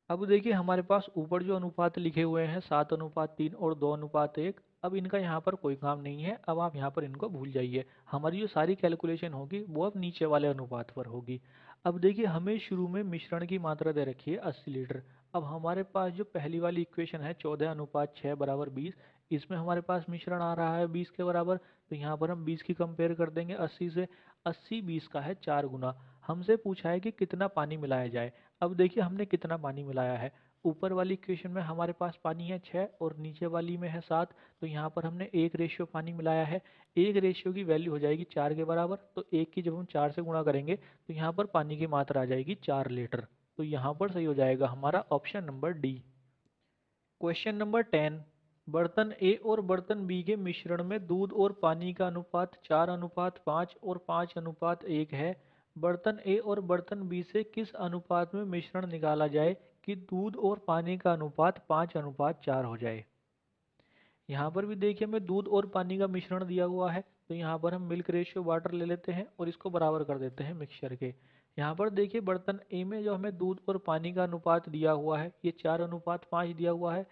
अब देखिए हमारे पास ऊपर जो अनुपात लिखे हुए हैं 7:3 और 2:1, अब इनका यहाँ पर कोई काम नहीं है। अब आप यहाँ पर इनको भूल जाइए। हमारी जो सारी कैलकुलेशन होगी वो अब नीचे वाले अनुपात पर होगी। अब देखिए हमें शुरू में मिश्रण की मात्रा दे रखी है 80 लीटर। अब हमारे पास जो पहली वाली इक्वेशन है 14:6 बराबर 20, इसमें हमारे पास मिश्रण आ रहा है 20 के बराबर। तो यहाँ पर हम 20 की कंपेयर कर देंगे 80 से। 80 20 का है 4 गुना। हमसे पूछा है कि कितना पानी मिलाया जाए। अब देखिए हमने कितना पानी मिलाया है। ऊपर वाली इक्वेशन में हमारे पास पानी है 6 और नीचे वाली में है 7। तो यहाँ पर हमने 1 रेशियो पानी मिलाया है। 1 रेशियो की वैल्यू हो जाएगी 4 के बराबर। तो 1 की जब हम 4 से गुणा करेंगे तो यहाँ पर पानी की मात्रा आ जाएगी 4 लीटर। तो यहाँ पर सही हो जाएगा हमारा option number D. Question number 10। बर्तन ए और बर्तन बी के मिश्रण में दूध और पानी का अनुपात 4:5 और 5:1 है। बर्तन ए और बर्तन बी से किस अनुपात में मिश्रण निकाला जाए कि दूध और पानी का अनुपात 5:4 हो जाए। यहाँ पर भी देखिए हमें दूध और पानी का मिश्रण दिया हुआ है, तो यहाँ पर हम मिल्क रेशियो वाटर ले लेते हैं और इसको बराबर कर देते हैं मिक्सचर के। यहाँ पर देखिए बर्तन ए में जो हमें दूध और पानी का अनुपात दिया हुआ है ये 4:5 दिया हुआ है।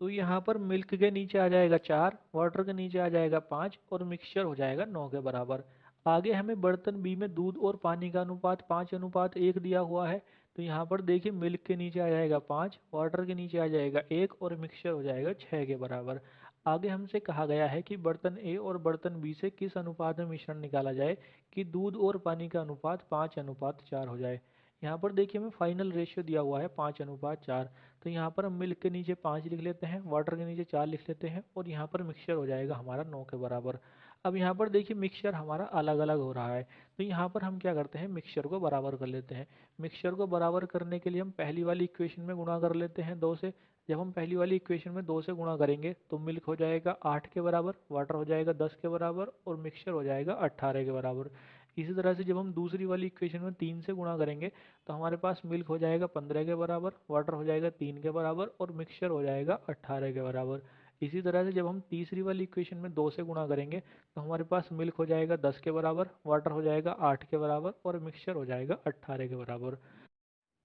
तो यहाँ पर मिल्क के नीचे आ जाएगा 4, वाटर के नीचे आ जाएगा 5 और मिक्सचर हो जाएगा 9 के बराबर। आगे हमें बर्तन बी में दूध और पानी का अनुपात 5:1 दिया हुआ है। तो यहाँ पर देखिए मिल्क के नीचे आ जाएगा 5, वाटर के नीचे आ जाएगा 1 और मिक्सचर हो जाएगा 6 के बराबर। आगे हमसे कहा गया है कि बर्तन ए और बर्तन बी से किस अनुपात में मिश्रण निकाला जाए कि दूध और पानी का अनुपात 5:4 हो जाए। यहाँ पर देखिए हमें फाइनल रेशियो दिया हुआ है 5:4। तो यहाँ पर हम मिल्क के नीचे 5 लिख लेते हैं, वाटर के नीचे 4 लिख लेते हैं और यहाँ पर मिक्सचर हो जाएगा हमारा 9 के बराबर। अब यहाँ पर देखिए मिक्सचर हमारा अलग अलग हो रहा है, तो यहाँ पर हम क्या करते हैं मिक्सचर को बराबर कर लेते हैं। मिक्सचर को बराबर करने के लिए हम पहली वाली इक्वेशन में गुणा कर लेते हैं 2 से। जब हम पहली वाली इक्वेशन में 2 से गुणा करेंगे तो मिल्क हो जाएगा 8 के बराबर, वाटर हो जाएगा 10 के बराबर और मिक्सचर हो जाएगा 18 के बराबर। इसी तरह से जब हम दूसरी वाली इक्वेशन में 3 से गुणा करेंगे तो हमारे पास मिल्क हो जाएगा 15 के बराबर, वाटर हो जाएगा 3 के बराबर और मिक्सचर हो जाएगा 18 के बराबर। इसी तरह से जब हम तीसरी वाली इक्वेशन में 2 से गुणा करेंगे तो हमारे पास मिल्क हो जाएगा 10 के बराबर, वाटर हो जाएगा 8 के बराबर और मिक्सचर हो जाएगा 18 के बराबर।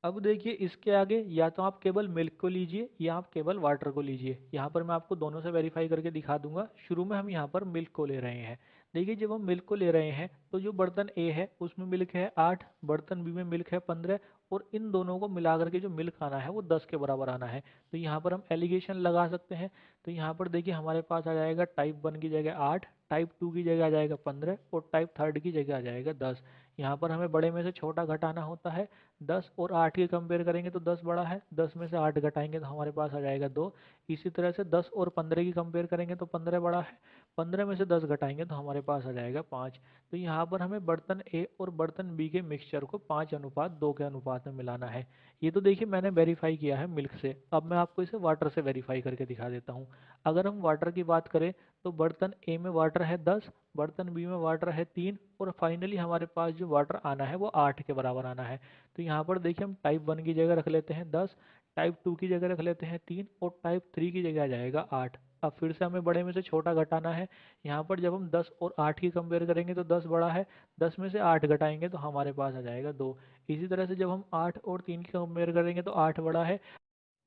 अब देखिए इसके आगे या तो आप केवल मिल्क को लीजिए या आप केवल वाटर को लीजिए। यहाँ पर मैं आपको दोनों से वेरीफाई करके दिखा दूंगा। शुरू में हम यहाँ पर मिल्क को ले रहे हैं। देखिए जब हम मिल्क को ले रहे हैं तो जो बर्तन ए है उसमें मिल्क है 8, बर्तन बी में मिल्क है 15 और इन दोनों को मिला करके जो मिल्क आना है वो 10 के बराबर आना है। तो यहाँ पर हम एलिगेशन लगा सकते हैं। तो यहाँ पर देखिए हमारे पास आ जाएगा टाइप 1 की जगह 8, टाइप 2 की जगह आ जाएगा 15 और टाइप 3 की जगह आ जाएगा 10। यहाँ पर हमें बड़े में से छोटा घटाना होता है। 10 और 8 के कंपेयर करेंगे तो 10 बड़ा है, 10 में से 8 घटाएंगे तो हमारे पास आ जाएगा 2। इसी तरह से 10 और 15 की कंपेयर करेंगे तो 15 बड़ा है, 15 में से 10 घटाएंगे तो हमारे पास आ जाएगा 5। तो यहाँ पर हमें बर्तन ए और बर्तन बी के मिक्सचर को 5:2 के अनुपात में मिलाना है। ये तो देखिए मैंने वेरीफाई किया है मिल्क से। अब मैं आपको इसे वाटर से वेरीफाई करके दिखा देता हूँ। अगर हम वाटर की बात करें तो बर्तन ए में वाटर है 10, बर्तन बी में वाटर है 3 और फाइनली हमारे पास जो वाटर आना है वो 8 के बराबर आना है। तो यहाँ पर देखिए हम टाइप 1 की जगह रख लेते हैं 10, टाइप 2 की जगह रख लेते हैं 3 और टाइप 3 की जगह आ जाएगा 8। अब फिर से हमें बड़े में से छोटा घटाना है। यहाँ पर जब हम 10 और 8 की कंपेयर करेंगे तो 10 बड़ा है, 10 में से 8 घटाएंगे तो हमारे पास आ जाएगा 2। इसी तरह से जब हम 8 और 3 की कंपेयर करेंगे तो 8 बड़ा है,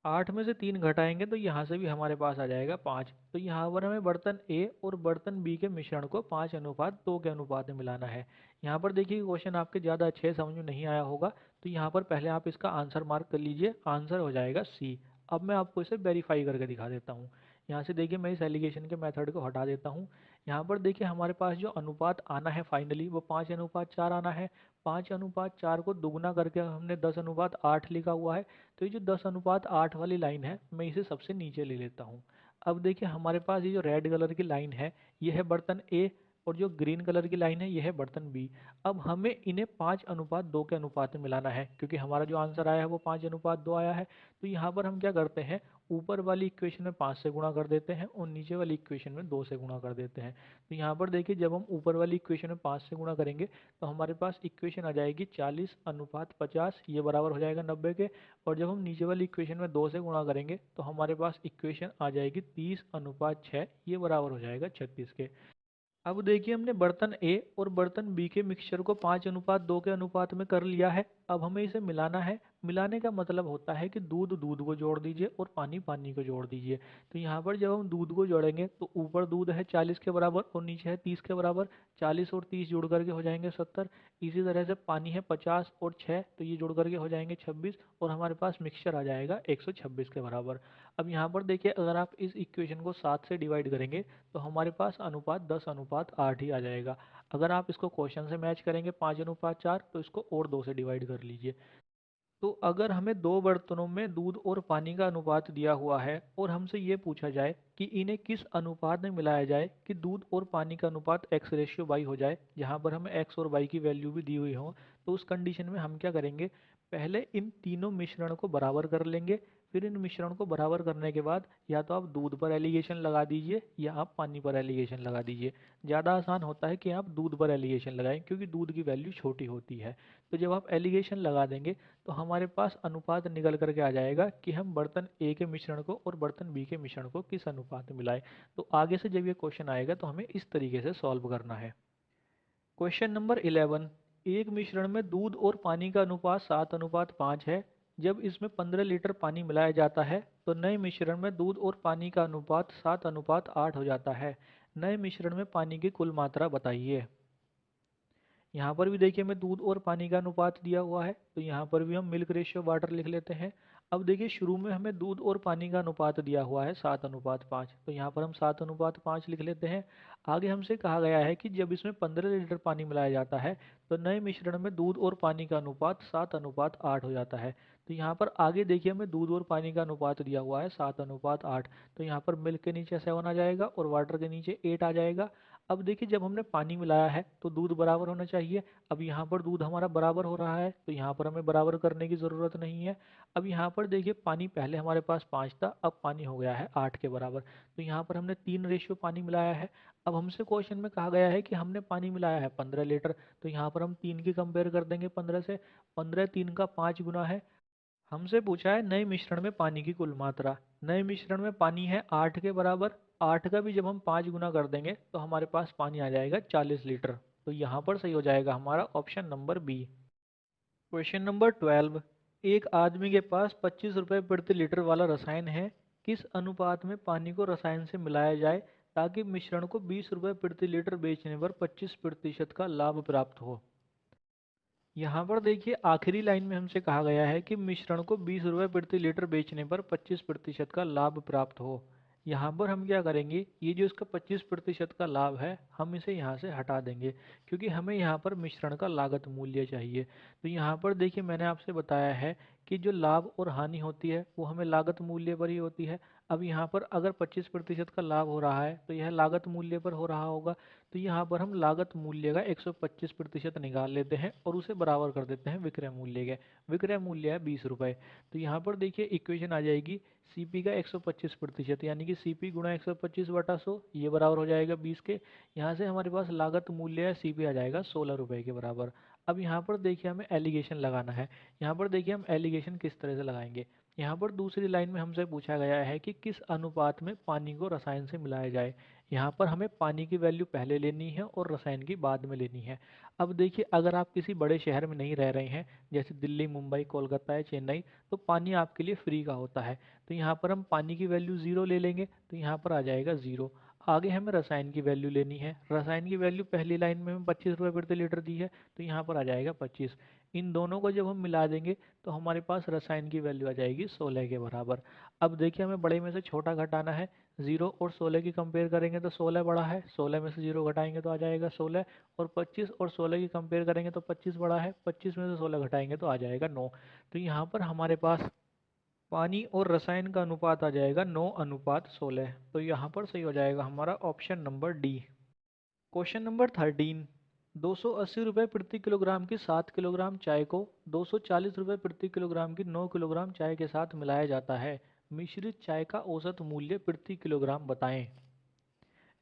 8 में से 3 घटाएंगे तो यहाँ से भी हमारे पास आ जाएगा 5। तो यहाँ पर हमें बर्तन ए और बर्तन बी के मिश्रण को 5:2 के अनुपात में मिलाना है। यहाँ पर देखिए क्वेश्चन आपके ज़्यादा अच्छे समझ में नहीं आया होगा तो यहाँ पर पहले आप इसका आंसर मार्क कर लीजिए। आंसर हो जाएगा सी। अब मैं आपको इसे वेरीफाई करके दिखा देता हूँ। यहाँ से देखिए मैं इस एलिगेशन के मेथड को हटा देता हूँ। यहाँ पर देखिए हमारे पास जो अनुपात आना है फाइनली वो 5:4 आना है। 5:4 को दुगना करके हमने 10:8 लिखा हुआ है। तो ये जो 10:8 वाली लाइन है मैं इसे सबसे नीचे ले लेता हूँ। अब देखिए हमारे पास ये जो रेड कलर की लाइन है ये है बर्तन ए और जो ग्रीन कलर की लाइन है ये है बर्तन बी। अब हमें इन्हें 5:2 के अनुपात में मिलाना है क्योंकि हमारा जो आंसर आया है वो 5:2 आया है। तो यहाँ पर हम क्या करते हैं, ऊपर वाली इक्वेशन में 5 से गुणा कर देते हैं और नीचे वाली इक्वेशन में 2 से गुणा कर देते हैं। तो यहाँ पर देखिए जब हम ऊपर वाली इक्वेशन में 5 से गुणा करेंगे तो हमारे पास इक्वेशन आ जाएगी 40:50, ये बराबर हो जाएगा 90 के। और जब हम नीचे वाली इक्वेशन में 2 से गुणा करेंगे तो हमारे पास इक्वेशन आ जाएगी 30:6, ये बराबर हो जाएगा 36 के। अब देखिए हमने बर्तन ए और बर्तन बी के मिक्सचर को 5:2 के अनुपात में कर लिया है। अब हमें इसे मिलाना है। मिलाने का मतलब होता है कि दूध दूध को जोड़ दीजिए और पानी पानी को जोड़ दीजिए। तो यहाँ पर जब हम दूध को जोड़ेंगे तो ऊपर दूध है 40 के बराबर और नीचे है 30 के बराबर। 40 और 30 जुड़ करके हो जाएंगे 70। इसी तरह से पानी है 50 और 6 तो ये जुड़ करके हो जाएंगे 26 और हमारे पास मिक्सचर आ जाएगा 126 के बराबर। अब यहाँ पर देखिए अगर आप इस इक्वेशन को 7 से डिवाइड करेंगे तो हमारे पास अनुपात 10:8 ही आ जाएगा। अगर आप इसको क्वेश्चन से मैच करेंगे 5:4 तो इसको और 2 से डिवाइड कर लीजिए। तो अगर हमें दो बर्तनों में दूध और पानी का अनुपात दिया हुआ है और हमसे ये पूछा जाए कि इन्हें किस अनुपात में मिलाया जाए कि दूध और पानी का अनुपात x/y हो जाए, जहाँ पर हमें x और y की वैल्यू भी दी हुई हो, तो उस कंडीशन में हम क्या करेंगे, पहले इन तीनों मिश्रण को बराबर कर लेंगे। फिर इन मिश्रण को बराबर करने के बाद या तो आप दूध पर एलिगेशन लगा दीजिए या आप पानी पर एलिगेशन लगा दीजिए। ज़्यादा आसान होता है कि आप दूध पर एलिगेशन लगाएं क्योंकि दूध की वैल्यू छोटी होती है। तो जब आप एलिगेशन लगा देंगे तो हमारे पास अनुपात निकल करके आ जाएगा कि हम बर्तन ए के मिश्रण को और बर्तन बी के मिश्रण को किस अनुपात में मिलाएं। तो आगे से जब ये क्वेश्चन आएगा तो हमें इस तरीके से सॉल्व करना है। क्वेश्चन नंबर 11, एक मिश्रण में दूध और पानी का अनुपात 7:5 है। जब इसमें 15 लीटर पानी मिलाया जाता है तो नए मिश्रण में दूध और पानी का अनुपात 7:8 हो जाता है। नए मिश्रण में पानी की कुल मात्रा बताइए। यहाँ पर भी देखिए हमें दूध और पानी का अनुपात दिया हुआ है तो यहाँ पर भी हम मिल्क रेशियो वाटर लिख लेते हैं। अब देखिए शुरू में हमें दूध और पानी का अनुपात दिया हुआ है 7:5 तो यहाँ पर हम 7:5 लिख लेते हैं। आगे हमसे कहा गया है कि जब इसमें 15 लीटर पानी मिलाया जाता है तो नए मिश्रण में दूध और पानी का अनुपात 7:8 हो जाता है। तो यहाँ पर आगे देखिए हमें दूध और पानी का अनुपात दिया हुआ है 7:8। तो यहाँ पर मिल्क के नीचे 7 आ जाएगा और वाटर के नीचे 8 आ जाएगा। अब देखिए जब हमने पानी मिलाया है तो दूध बराबर होना चाहिए। अब यहाँ पर दूध हमारा बराबर हो रहा है तो यहाँ पर हमें बराबर करने की ज़रूरत नहीं है। अब यहाँ पर देखिए पानी पहले हमारे पास 5 था, अब पानी हो गया है 8 के बराबर। तो यहाँ पर हमने 3 रेशियो पानी मिलाया है। अब हमसे क्वेश्चन में कहा गया है कि हमने पानी मिलाया है 15 लीटर। तो यहाँ पर हम 3 की कंपेयर कर देंगे 15 से। 15 3 का 5 गुना है। हमसे पूछा है नए मिश्रण में पानी की कुल मात्रा। नए मिश्रण में पानी है 8 के बराबर। 8 का भी जब हम 5 गुना कर देंगे तो हमारे पास पानी आ जाएगा 40 लीटर। तो यहाँ पर सही हो जाएगा हमारा option number B. Question number 12। एक आदमी के पास 25 रुपये प्रति लीटर वाला रसायन है। किस अनुपात में पानी को रसायन से मिलाया जाए ताकि मिश्रण को 20 रुपये प्रति लीटर बेचने पर 25% का लाभ प्राप्त हो। यहाँ पर देखिए आखिरी लाइन में हमसे कहा गया है कि मिश्रण को 20 रुपये प्रति लीटर बेचने पर 25% का लाभ प्राप्त हो। यहाँ पर हम क्या करेंगे, ये जो इसका 25% का लाभ है हम इसे यहाँ से हटा देंगे, क्योंकि हमें यहाँ पर मिश्रण का लागत मूल्य चाहिए। तो यहाँ पर देखिए मैंने आपसे बताया है कि जो लाभ और हानि होती है वो हमें लागत मूल्य पर ही होती है। अब यहाँ पर अगर 25% का लाभ हो रहा है तो यह लागत मूल्य पर हो रहा होगा। तो यहाँ पर हम लागत मूल्य का 125% निकाल लेते हैं और उसे बराबर कर देते हैं विक्रय मूल्य के। विक्रय मूल्य है 20 रुपये। तो यहाँ पर देखिए इक्वेशन आ जाएगी सीपी का 125%, यानी कि सीपी गुणा 125/100, ये बराबर हो जाएगा 20 के। यहाँ से हमारे पास लागत मूल्य है सीपी आ जाएगा 16 रुपये के बराबर। अब यहाँ पर देखिए हमें एलिगेशन लगाना है। यहाँ पर देखिए हम एलिगेशन किस तरह से लगाएंगे। यहाँ पर दूसरी लाइन में हमसे पूछा गया है कि किस अनुपात में पानी को रसायन से मिलाया जाए। यहाँ पर हमें पानी की वैल्यू पहले लेनी है और रसायन की बाद में लेनी है। अब देखिए अगर आप किसी बड़े शहर में नहीं रह रहे हैं, जैसे दिल्ली, मुंबई, कोलकाता या चेन्नई, तो पानी आपके लिए फ्री का होता है। तो यहाँ पर हम पानी की वैल्यू ज़ीरो ले लेंगे, तो यहाँ पर आ जाएगा ज़ीरो। आगे हमें रसायन की वैल्यू लेनी है। रसायन की वैल्यू पहली लाइन में हमें 25 रुपये प्रति लीटर दी है, तो यहाँ पर आ जाएगा 25। इन दोनों को जब हम मिला देंगे तो हमारे पास रसायन की वैल्यू आ जाएगी 16 के बराबर। अब देखिए हमें बड़े में से छोटा घटाना है। 0 और 16 की कंपेयर करेंगे तो 16 बड़ा है, 16 में से 0 घटाएंगे तो आ जाएगा 16। और 25 और 16 की कंपेयर करेंगे तो 25 बड़ा है, 25 में से 16 घटाएंगे तो आ जाएगा 9। तो यहाँ पर हमारे पास पानी और रसायन का अनुपात आ जाएगा 9:16। तो यहाँ पर सही हो जाएगा हमारा option number D. Question number 13। 280 रुपये प्रति किलोग्राम की 7 किलोग्राम चाय को 240 रुपये प्रति किलोग्राम की 9 किलोग्राम चाय के साथ मिलाया जाता है। मिश्रित चाय का औसत मूल्य प्रति किलोग्राम बताएं।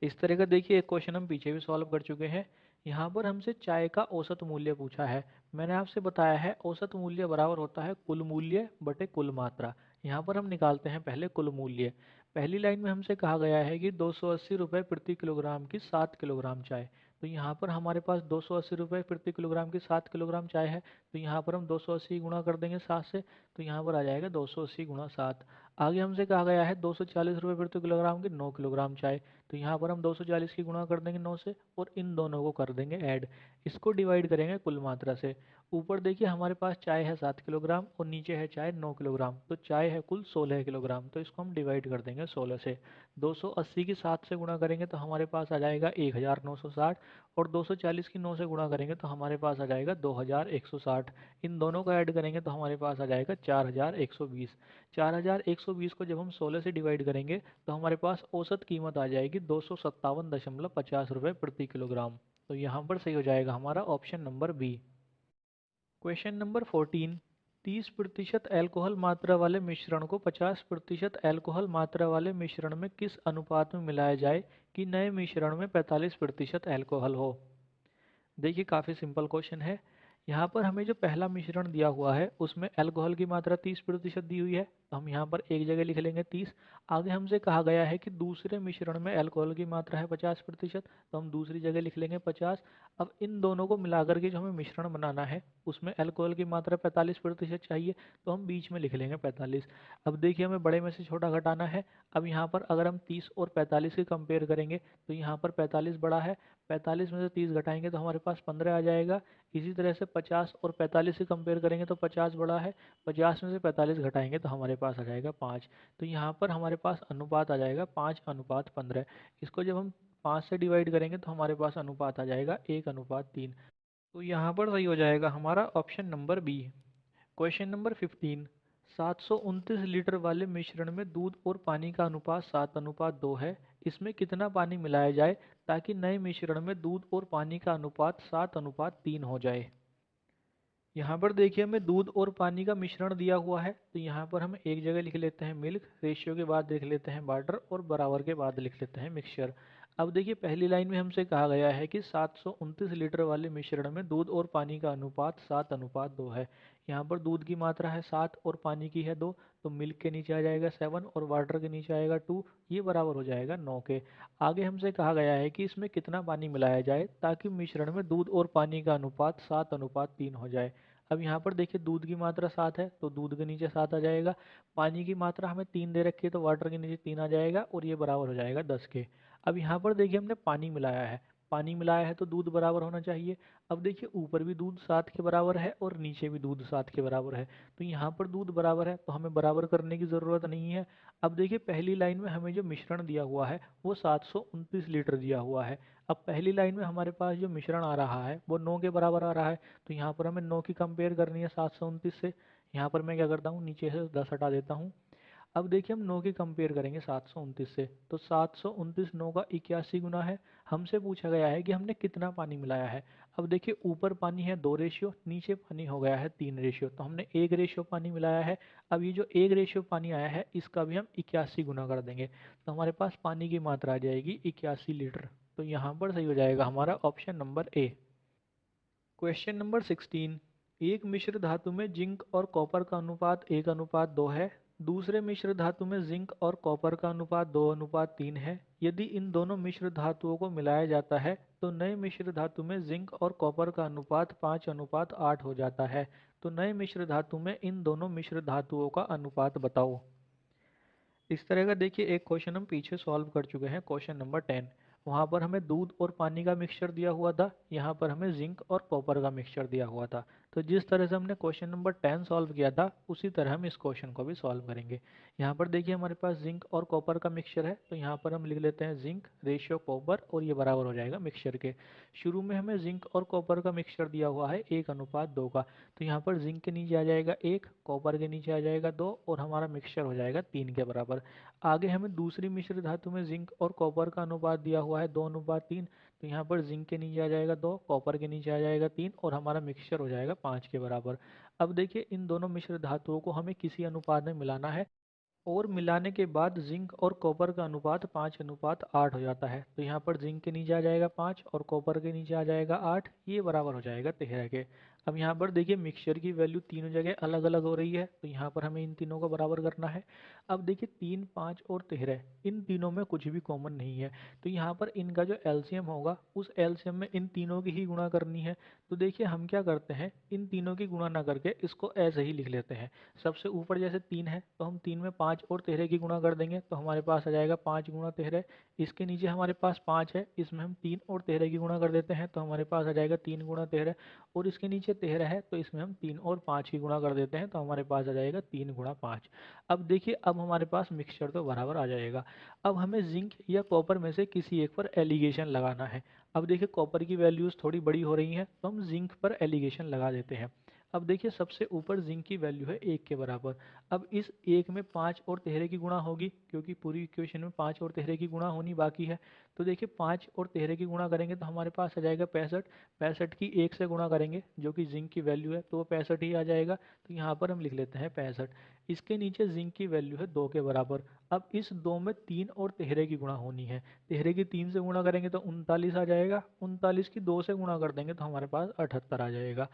इस तरह का देखिए एक क्वेश्चन हम पीछे भी सॉल्व कर चुके हैं। यहाँ पर हमसे चाय का औसत मूल्य पूछा है। मैंने आपसे बताया है औसत मूल्य बराबर होता है कुल मूल्य बटे कुल मात्रा। यहाँ पर हम निकालते हैं पहले कुल मूल्य। पहली लाइन में हमसे कहा गया है कि 280 रुपये प्रति किलोग्राम की 7 किलोग्राम चाय। तो यहाँ पर हमारे पास 280 रुपये प्रति किलोग्राम की 7 किलोग्राम चाय है। तो यहाँ पर हम 280 गुणा कर देंगे 7 से, तो यहाँ पर आ जाएगा 280 गुणा 7। आगे हमसे कहा गया है 240 रुपये प्रति किलोग्राम की 9 किलोग्राम चाय। तो यहाँ पर हम 240 की गुणा कर देंगे 9 से और इन दोनों को कर देंगे ऐड। इसको डिवाइड करेंगे कुल मात्रा से। ऊपर देखिए हमारे पास चाय है 7 किलोग्राम और नीचे है चाय 9 किलोग्राम, तो चाय है कुल 16 किलोग्राम। तो इसको हम डिवाइड कर देंगे 16 से। 280 की 7 से गुणा करेंगे तो हमारे पास आ जाएगा 1960, और 240 की 9 से गुणा करेंगे तो हमारे पास आ जाएगा 2160। इन दोनों को ऐड करेंगे तो हमारे पास आ जाएगा 4120। 4120 को जब हम 16 से डिवाइड करेंगे तो हमारे पास औसत कीमत आ जाएगी 257.50 रुपये प्रति किलोग्राम। तो यहाँ पर सही हो जाएगा हमारा option number B. Question number 14। 30% alcohol मात्रा वाले मिश्रण को 50% एल्कोहल मात्रा वाले मिश्रण में किस अनुपात में मिलाया जाए कि नए मिश्रण में 45% एल्कोहल हो। देखिए काफ़ी सिंपल क्वेश्चन है। यहाँ पर हमें जो पहला मिश्रण दिया हुआ है उसमें अल्कोहल की मात्रा 30% दी हुई है, तो हम यहाँ पर एक जगह लिख लेंगे 30। आगे हमसे कहा गया है कि दूसरे मिश्रण में अल्कोहल की मात्रा है 50%, तो हम दूसरी जगह लिख लेंगे 50। अब इन दोनों को मिलाकर के जो हमें मिश्रण बनाना है उसमें अल्कोहल की मात्रा 45% चाहिए, तो हम बीच में लिख लेंगे 45। अब देखिए हमें बड़े में से छोटा घटाना है। अब यहाँ पर अगर हम 30 और 45 की कंपेयर करेंगे तो यहाँ पर 45 बड़ा है, 45 में से 30 घटाएंगे तो हमारे पास 15 आ जाएगा। इसी तरह से 50 और 45 से कंपेयर करेंगे तो 50 बड़ा है, 50 में से 45 घटाएंगे तो हमारे पास आ जाएगा 5। तो यहाँ पर हमारे पास अनुपात आ जाएगा 5:15। इसको जब हम 5 से डिवाइड करेंगे तो हमारे पास अनुपात आ जाएगा 1:3। तो यहाँ पर सही हो जाएगा हमारा option number B. Question number 15। 729 litre वाले मिश्रण में दूध और पानी का अनुपात 7:2 है। इसमें कितना पानी मिलाया जाए ताकि नए मिश्रण में दूध और पानी का अनुपात 7:3 हो जाए। यहाँ पर देखिए हमें दूध और पानी का मिश्रण दिया हुआ है, तो यहाँ पर हम एक जगह लिख लेते हैं मिल्क, रेशियो के बाद लिख लेते हैं वाटर और बराबर के बाद लिख लेते हैं मिक्सचर। अब देखिए पहली लाइन में हमसे कहा गया है कि 729 लीटर वाले मिश्रण में दूध और पानी का अनुपात 7:2 है। यहाँ पर दूध की मात्रा है 7 और पानी की है 2, तो मिल्क के नीचे आ जाएगा 7 और वाटर के नीचे आएगा 2, ये बराबर हो जाएगा 9 के। आगे हमसे कहा गया है कि इसमें कितना पानी मिलाया जाए ताकि मिश्रण में दूध और पानी का अनुपात 7:3 हो जाए। अब यहाँ पर देखिए दूध की मात्रा 7 है तो दूध के नीचे 7 आ जाएगा, पानी की मात्रा हमें 3 दे रखी है तो वाटर के नीचे 3 आ जाएगा और ये बराबर हो जाएगा 10 के। अब यहाँ पर देखिए हमने पानी मिलाया है तो दूध बराबर होना चाहिए। अब देखिए ऊपर भी दूध 7 के बराबर है और नीचे भी दूध 7 के बराबर है, तो यहाँ पर दूध बराबर है तो हमें बराबर करने की ज़रूरत नहीं है। अब देखिए पहली लाइन में हमें जो मिश्रण दिया हुआ है वो 729 लीटर दिया हुआ है। अब पहली लाइन में हमारे पास जो मिश्रण आ रहा है वो 9 के बराबर आ रहा है, तो यहाँ पर हमें 9 की कंपेयर करनी है 729 से। यहाँ पर मैं क्या करता हूँ, नीचे से 10 हटा देता हूँ। अब देखिए हम 9 की कंपेयर करेंगे 729 से, तो 729 9 का 81 गुना है। हमसे पूछा गया है कि हमने कितना पानी मिलाया है। अब देखिए ऊपर पानी है 2 रेशियो, नीचे पानी हो गया है 3 रेशियो, तो हमने 1 रेशियो पानी मिलाया है। अब ये जो 1 रेशियो पानी आया है इसका भी हम 81 गुना कर देंगे, तो हमारे पास पानी की मात्रा आ जाएगी 81 लीटर। तो यहाँ पर सही हो जाएगा हमारा option number A. Question number 16, एक मिश्र धातु में जिंक और कॉपर का अनुपात 1:2 है। दूसरे मिश्र धातु में जिंक और कॉपर का अनुपात 2:3 है। यदि इन दोनों मिश्र धातुओं को मिलाया जाता है तो नए मिश्र धातु में जिंक और कॉपर का अनुपात 5:8 हो जाता है। तो नए मिश्र धातु में इन दोनों मिश्र धातुओं का अनुपात बताओ। इस तरह का देखिए एक क्वेश्चन हम पीछे सॉल्व कर चुके हैं, क्वेश्चन नंबर 10। वहाँ पर हमें दूध और पानी का मिक्सचर दिया हुआ था, यहाँ पर हमें जिंक और कॉपर का मिक्सचर दिया हुआ था। तो जिस तरह से हमने क्वेश्चन नंबर 10 सॉल्व किया था उसी तरह हम इस क्वेश्चन को भी सॉल्व करेंगे। यहाँ पर देखिए हमारे पास जिंक और कॉपर का मिक्सचर है, तो यहाँ पर हम लिख लेते हैं जिंक रेशियो कॉपर और ये बराबर हो जाएगा मिक्सचर के। शुरू में हमें जिंक और कॉपर का मिक्सचर दिया हुआ है 1:2 का, तो यहाँ पर जिंक के नीचे आ जाएगा 1, कॉपर के नीचे आ जाएगा 2 और हमारा मिक्सचर हो जाएगा 3 के बराबर। आगे हमें दूसरी मिश्र धातु में जिंक और कॉपर का अनुपात दिया हुआ है 2:3, तो यहाँ पर जिंक के नीचे आ जाएगा 2, कॉपर के नीचे आ जाएगा 3 और हमारा मिक्सचर हो जाएगा 5 के बराबर। अब देखिए इन दोनों मिश्र धातुओं को हमें किसी अनुपात में मिलाना है और मिलाने के बाद जिंक और कॉपर का अनुपात 5:8 हो जाता है, तो यहाँ पर जिंक के नीचे आ जाएगा 5 और कॉपर के नीचे आ जाएगा 8, ये बराबर हो जाएगा 13 के। अब यहाँ पर देखिए मिक्सचर की वैल्यू तीनों जगह अलग अलग हो रही है, तो यहाँ पर हमें इन तीनों को बराबर करना है। अब देखिए 3, 5 और 13 इन तीनों में कुछ भी कॉमन नहीं है, तो यहाँ पर इनका जो एलसीएम होगा उस एलसीएम में इन तीनों की ही गुणा करनी है। तो देखिए हम क्या करते हैं, इन तीनों की गुणा ना करके इसको ऐसे ही लिख लेते हैं। सबसे ऊपर जैसे 3 है तो हम 3 में 5 और 13 की गुणा कर देंगे, तो हमारे पास आ जाएगा 5 गुणा 13। इसके नीचे हमारे पास 5 है, इसमें हम 3 और 13 की गुणा कर देते हैं, तो हमारे पास आ जाएगा 3 गुणा 13। और इसके नीचे 13 है तो इसमें हम 3 और 5 की गुणा कर देते हैं, तो हमारे पास आ जाएगा 3 गुणा 5। अब देखिए अब हमारे पास मिक्सचर तो बराबर आ जाएगा। अब हमें जिंक या कॉपर में से किसी एक पर एलिगेशन लगाना है। अब देखिए कॉपर की वैल्यूज़ थोड़ी बड़ी हो रही हैं तो हम जिंक पर एलिगेशन लगा देते हैं। अब देखिए सबसे ऊपर जिंक की वैल्यू है 1 के बराबर। अब इस 1 में 5 और 13 की गुणा होगी, क्योंकि पूरी इक्वेशन में 5 और 13 की गुणा होनी बाकी है। तो देखिए 5 और 13 की गुणा करेंगे तो हमारे पास आ जाएगा 65। 65 की 1 से गुणा करेंगे जो कि जिंक की वैल्यू है, तो वो 65 ही आ जाएगा, तो यहाँ पर हम लिख लेते हैं 65। इसके नीचे जिंक की वैल्यू है 2 के बराबर। अब इस 2 में 3 और 13 की गुणा होनी है। 13 की 3 से गुणा करेंगे तो 39 आ जाएगा, 39 की 2 से गुणा कर देंगे तो हमारे पास 78 आ जाएगा।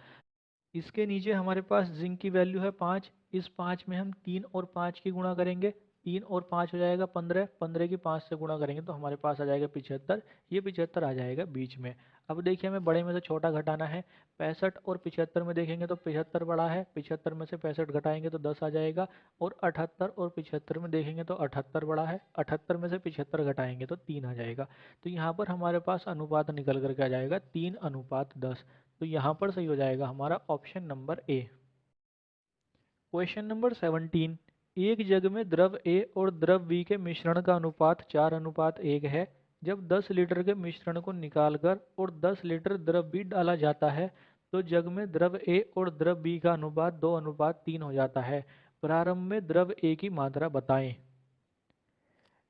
इसके नीचे हमारे पास जिंक की वैल्यू है 5। इस 5 में हम 3 और 5 की गुणा करेंगे, 3 और 5 हो जाएगा 15, 15 की 5 से गुणा करेंगे तो हमारे पास आ जाएगा 75। ये 75 आ जाएगा बीच में। अब देखिए हमें बड़े में से छोटा घटाना है। 65 और 75 में देखेंगे तो 75 बड़ा है, 75 में से 65 घटाएंगे तो 10 आ जाएगा। और 78 और 75 में देखेंगे तो 78 बड़ा है, 78 में से 75 घटाएंगे तो 3 आ जाएगा। तो यहाँ पर हमारे पास अनुपात निकल करके आ जाएगा 3:10। तो यहाँ पर सही हो जाएगा हमारा option number A. Question number 17, एक जग में द्रव ए और द्रव बी के मिश्रण का अनुपात 4:1 है। जब 10 लीटर के मिश्रण को निकालकर और 10 लीटर द्रव बी डाला जाता है तो जग में द्रव ए और द्रव बी का अनुपात 2:3 हो जाता है। प्रारंभ में द्रव ए की मात्रा बताएं।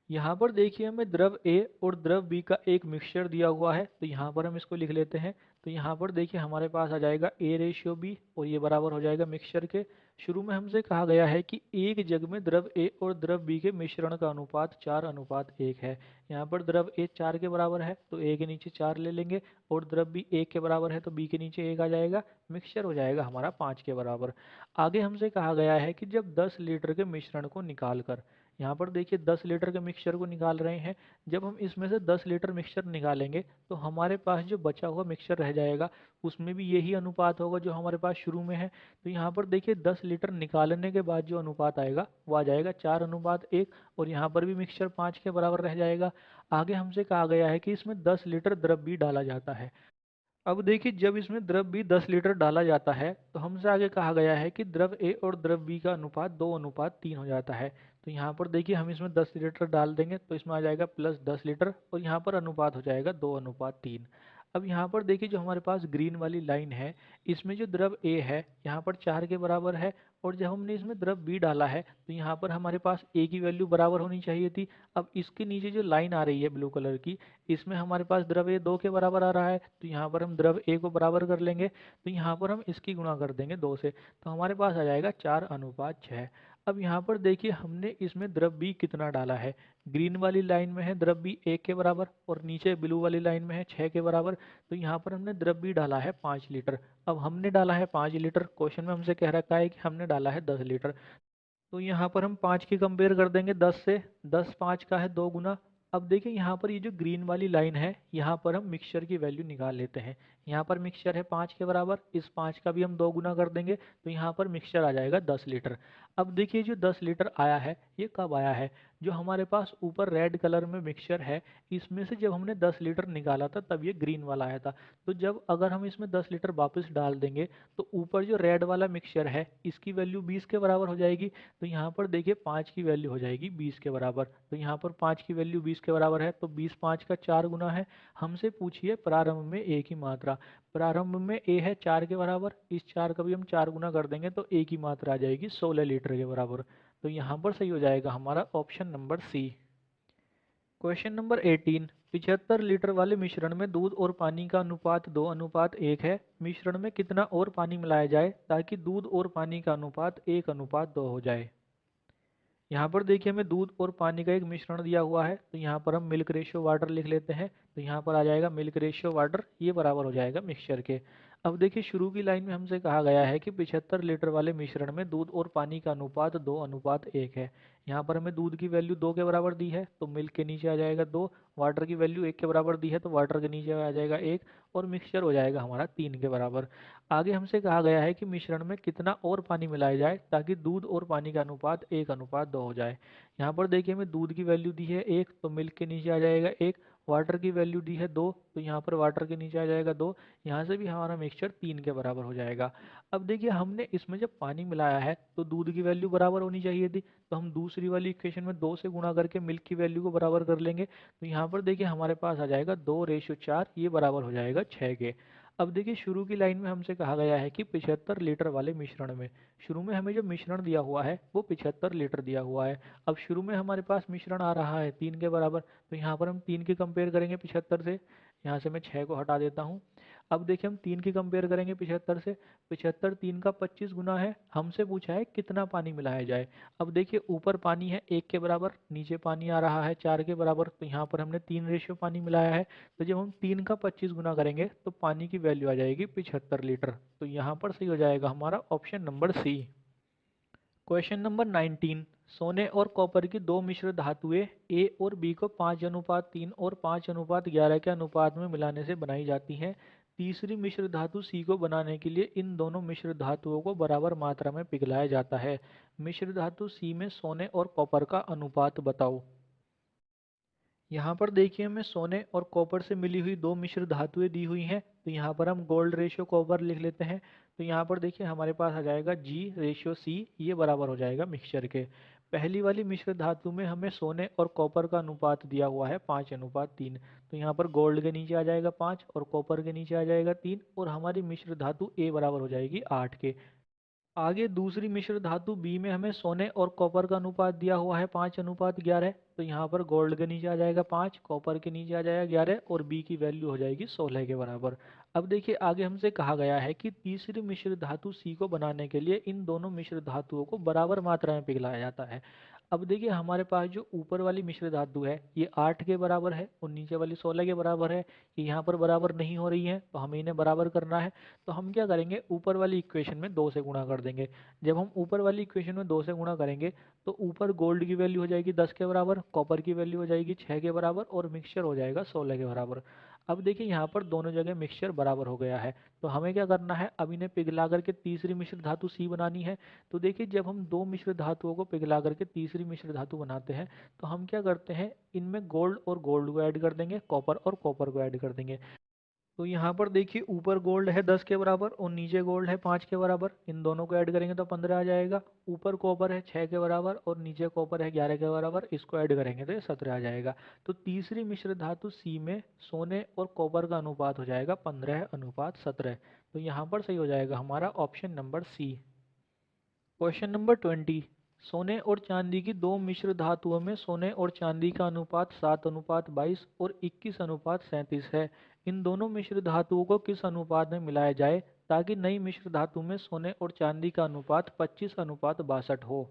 यहाँ पर देखिए हमें द्रव ए और द्रव बी का एक मिक्सचर दिया हुआ है, तो यहाँ पर हम इसको लिख लेते हैं। तो यहाँ पर देखिए हमारे पास आ जाएगा A/B और ये बराबर हो जाएगा मिक्सचर के। शुरू में हमसे कहा गया है कि एक जग में द्रव A और द्रव B के मिश्रण का अनुपात 4:1 है। यहाँ पर द्रव A 4 के बराबर है तो A के नीचे 4 ले लेंगे, और द्रव B 1 के बराबर है तो B के नीचे 1 आ जाएगा। मिक्सचर हो जाएगा हमारा 5 के बराबर। आगे हमसे कहा गया है कि जब 10 लीटर के मिश्रण को निकाल कर, यहाँ पर देखिए 10 लीटर के मिक्सचर को निकाल रहे हैं, जब हम इसमें से 10 लीटर मिक्सचर निकालेंगे तो हमारे पास जो बचा हुआ मिक्सचर रह जाएगा उसमें भी यही अनुपात होगा जो हमारे पास शुरू में है। तो यहाँ पर देखिए 10 लीटर निकालने के बाद जो अनुपात आएगा वो आ जाएगा 4:1, और यहाँ पर भी मिक्सचर 5 के बराबर रह जाएगा। आगे हमसे कहा गया है कि इसमें 10 लीटर द्रव भी डाला जाता है। अब देखिए जब इसमें द्रव भी 10 लीटर डाला जाता है तो हमसे आगे कहा गया है कि द्रव ए और द्रव बी का अनुपात 2:3 हो जाता है। तो यहाँ पर देखिए हम इसमें 10 लीटर डाल देंगे तो इसमें आ जाएगा प्लस 10 लीटर, और यहाँ पर अनुपात हो जाएगा 2:3। अब यहाँ पर देखिए जो हमारे पास ग्रीन वाली लाइन है, इसमें जो द्रव ए है यहाँ पर 4 के बराबर है, और जब हमने इसमें द्रव बी डाला है तो यहाँ पर हमारे पास ए की वैल्यू बराबर होनी चाहिए थी। अब इसके नीचे जो लाइन आ रही है ब्लू कलर की, इसमें हमारे पास द्रव ए 2 के बराबर आ रहा है, तो यहाँ पर हम द्रव ए को बराबर कर लेंगे, तो यहाँ पर हम इसकी गुणा कर देंगे 2 से, तो हमारे पास आ जाएगा 4:6। अब यहाँ पर देखिए हमने इसमें द्रव बी कितना डाला है। ग्रीन वाली लाइन में है द्रव बी 1 के बराबर, और नीचे ब्लू वाली लाइन में है 6 के बराबर। तो यहाँ पर हमने द्रव बी डाला है 5 लीटर। अब हमने डाला है 5 लीटर, क्वेश्चन में हमसे कह रखा है कि हमने डाला है 10 लीटर। तो यहाँ पर हम 5 की कंपेयर कर देंगे 10 से, 10 5 का है 2 गुना। अब देखिए यहाँ पर ये जो ग्रीन वाली लाइन है यहाँ पर हम मिक्सचर की वैल्यू निकाल लेते हैं। यहाँ पर मिक्सचर है 5 के बराबर, इस 5 का भी हम 2 गुना कर देंगे तो यहाँ पर मिक्सचर आ जाएगा 10 लीटर। अब देखिए जो 10 लीटर आया है ये कब आया है, जो हमारे पास ऊपर रेड कलर में मिक्सचर है इसमें से जब हमने 10 लीटर निकाला था तब ये ग्रीन वाला आया था। तो जब अगर हम इसमें 10 लीटर वापस डाल देंगे तो ऊपर जो रेड वाला मिक्सचर है इसकी वैल्यू 20 के बराबर हो जाएगी। तो यहाँ पर देखिए 5 की वैल्यू हो जाएगी 20 के बराबर, तो यहाँ पर 5 की वैल्यू 20 के बराबर है तो 20 5 का 4 गुना है। हमसे पूछिए प्रारंभ में ए की मात्रा। प्रारंभ में ए है 4 के बराबर, इस 4 का भी हम 4 गुना कर देंगे तो ए की मात्रा आ जाएगी 16 लीटर के बराबर। तो यहाँ पर सही हो जाएगा हमारा option number C. Question number 18, 75 litre वाले मिश्रण में दूध और पानी का अनुपात 2:1 है। मिश्रण में कितना और पानी मिलाया जाए ताकि दूध और पानी का अनुपात 1:2 हो जाए। यहाँ पर देखिए हमें दूध और पानी का एक मिश्रण दिया हुआ है, तो यहाँ पर हम मिल्क रेशियो वाटर लिख लेते हैं। तो यहाँ पर आ जाएगा मिल्क रेशियो वाटर, ये बराबर हो जाएगा मिक्सचर के। अब देखिए शुरू की लाइन में हमसे कहा गया है कि 75 लीटर वाले मिश्रण में दूध और पानी का अनुपात 2:1 है। यहाँ पर हमें दूध की वैल्यू 2 के बराबर दी है तो मिल्क के नीचे आ जाएगा 2, वाटर की वैल्यू 1 के बराबर दी है तो वाटर के नीचे आ जाएगा 1, और मिक्सचर हो जाएगा हमारा 3 के बराबर। आगे हमसे कहा गया है कि मिश्रण में कितना और पानी मिलाया जाए ताकि दूध और पानी का अनुपात 1:2 हो जाए। यहाँ पर देखिए हमें दूध की वैल्यू दी है 1 तो मिल्क के नीचे आ जाएगा 1, वाटर की वैल्यू दी है 2 तो यहाँ पर वाटर के नीचे आ जाएगा 2। यहाँ से भी हमारा मिक्सचर 3 के बराबर हो जाएगा। अब देखिए हमने इसमें जब पानी मिलाया है तो दूध की वैल्यू बराबर होनी चाहिए थी, तो हम दूसरी वाली इक्वेशन में 2 से गुणा करके मिल्क की वैल्यू को बराबर कर लेंगे। तो यहाँ पर देखिए हमारे पास आ जाएगा 2:4, ये बराबर हो जाएगा 6 के। अब देखिए शुरू की लाइन में हमसे कहा गया है कि 75 लीटर वाले मिश्रण में, शुरू में हमें जो मिश्रण दिया हुआ है वो 75 लीटर दिया हुआ है। अब शुरू में हमारे पास मिश्रण आ रहा है 3 के बराबर, तो यहाँ पर हम 3 की कंपेयर करेंगे 75 से। यहाँ से मैं 6 को हटा देता हूँ। अब देखिए हम 3 की कंपेयर करेंगे 75 से। 75 3 का 25 गुना है। हमसे पूछा है कितना पानी मिलाया जाए। अब देखिए ऊपर पानी है 1 के बराबर, नीचे पानी आ रहा है 4 के बराबर, तो यहाँ पर हमने 3 रेशियो पानी मिलाया है। तो जब हम 3 का 25 गुना करेंगे तो पानी की वैल्यू आ जाएगी 75 लीटर। तो यहाँ पर सही हो जाएगा हमारा option number C. Question number 19, सोने और कॉपर की दो मिश्र धातुएं ए और बी को 5:3 और 5:11 के अनुपात में मिलाने से बनाई जाती हैं। तीसरी मिश्र धातु सी को बनाने के लिए इन दोनों मिश्र धातुओं को बराबर मात्रा में पिघलाया जाता है। मिश्र धातु सी में सोने और कॉपर का अनुपात बताओ। यहाँ पर देखिए हमें सोने और कॉपर से मिली हुई दो मिश्र धातुएं दी हुई हैं, तो यहाँ पर हम गोल्ड रेशियो कॉपर लिख लेते हैं। तो यहाँ पर देखिए हमारे पास आ जाएगा G/C, ये बराबर हो जाएगा मिक्सचर के। पहली वाली मिश्र धातु में हमें सोने और कॉपर का अनुपात दिया हुआ है 5:3, तो यहाँ पर गोल्ड के नीचे आ जाएगा 5 और कॉपर के नीचे आ जाएगा 3, और हमारी मिश्र धातु ए बराबर हो जाएगी 8 के। आगे दूसरी मिश्र धातु बी में हमें सोने और कॉपर का अनुपात दिया हुआ है 5:11, तो यहाँ पर गोल्ड के नीचे आ जाएगा 5, कॉपर के नीचे आ जाएगा 11, और बी की वैल्यू हो जाएगी 16 के बराबर। अब देखिए आगे हमसे कहा गया है कि तीसरी मिश्र धातु सी को बनाने के लिए इन दोनों मिश्र धातुओं को बराबर मात्रा में पिघलाया जाता है। अब देखिए हमारे पास जो ऊपर वाली मिश्र धातु है ये 8 के बराबर है और नीचे वाली 16 के बराबर है। ये यहाँ पर बराबर नहीं हो रही है तो हमें इन्हें बराबर करना है। तो हम क्या करेंगे, ऊपर वाली इक्वेशन में 2 से गुणा कर देंगे। जब हम ऊपर वाली इक्वेशन में 2 से गुणा करेंगे तो ऊपर गोल्ड की वैल्यू हो जाएगी 10 के बराबर, कॉपर की वैल्यू हो जाएगी 6 के बराबर और मिक्सचर हो जाएगा 16 के बराबर। अब देखिए यहाँ पर दोनों जगह मिक्सचर बराबर हो गया है। तो हमें क्या करना है, अब इन्हें पिघला करके तीसरी मिश्र धातु सी बनानी है। तो देखिए जब हम दो मिश्र धातुओं को पिघला करके तीसरी मिश्र धातु बनाते हैं तो हम क्या करते हैं, इनमें गोल्ड और गोल्ड को ऐड कर देंगे, कॉपर और कॉपर को ऐड कर देंगे। तो यहाँ पर देखिए ऊपर गोल्ड है 10 के बराबर और नीचे गोल्ड है 5 के बराबर, इन दोनों को ऐड करेंगे तो 15 आ जाएगा। ऊपर कॉपर है 6 के बराबर और नीचे कॉपर है 11 के बराबर, इसको ऐड करेंगे तो ये 17 आ जाएगा। तो तीसरी मिश्र धातु सी में सोने और कॉपर का अनुपात हो जाएगा 15:17। तो यहाँ पर सही हो जाएगा हमारा option number C. Question number 20। सोने और चांदी की दो मिश्र धातुओं में सोने और चांदी का अनुपात 7:22 और 21:37 है। इन दोनों मिश्र धातुओं को किस अनुपात में मिलाया जाए ताकि नई मिश्र धातु में सोने और चांदी का अनुपात 25:62 हो।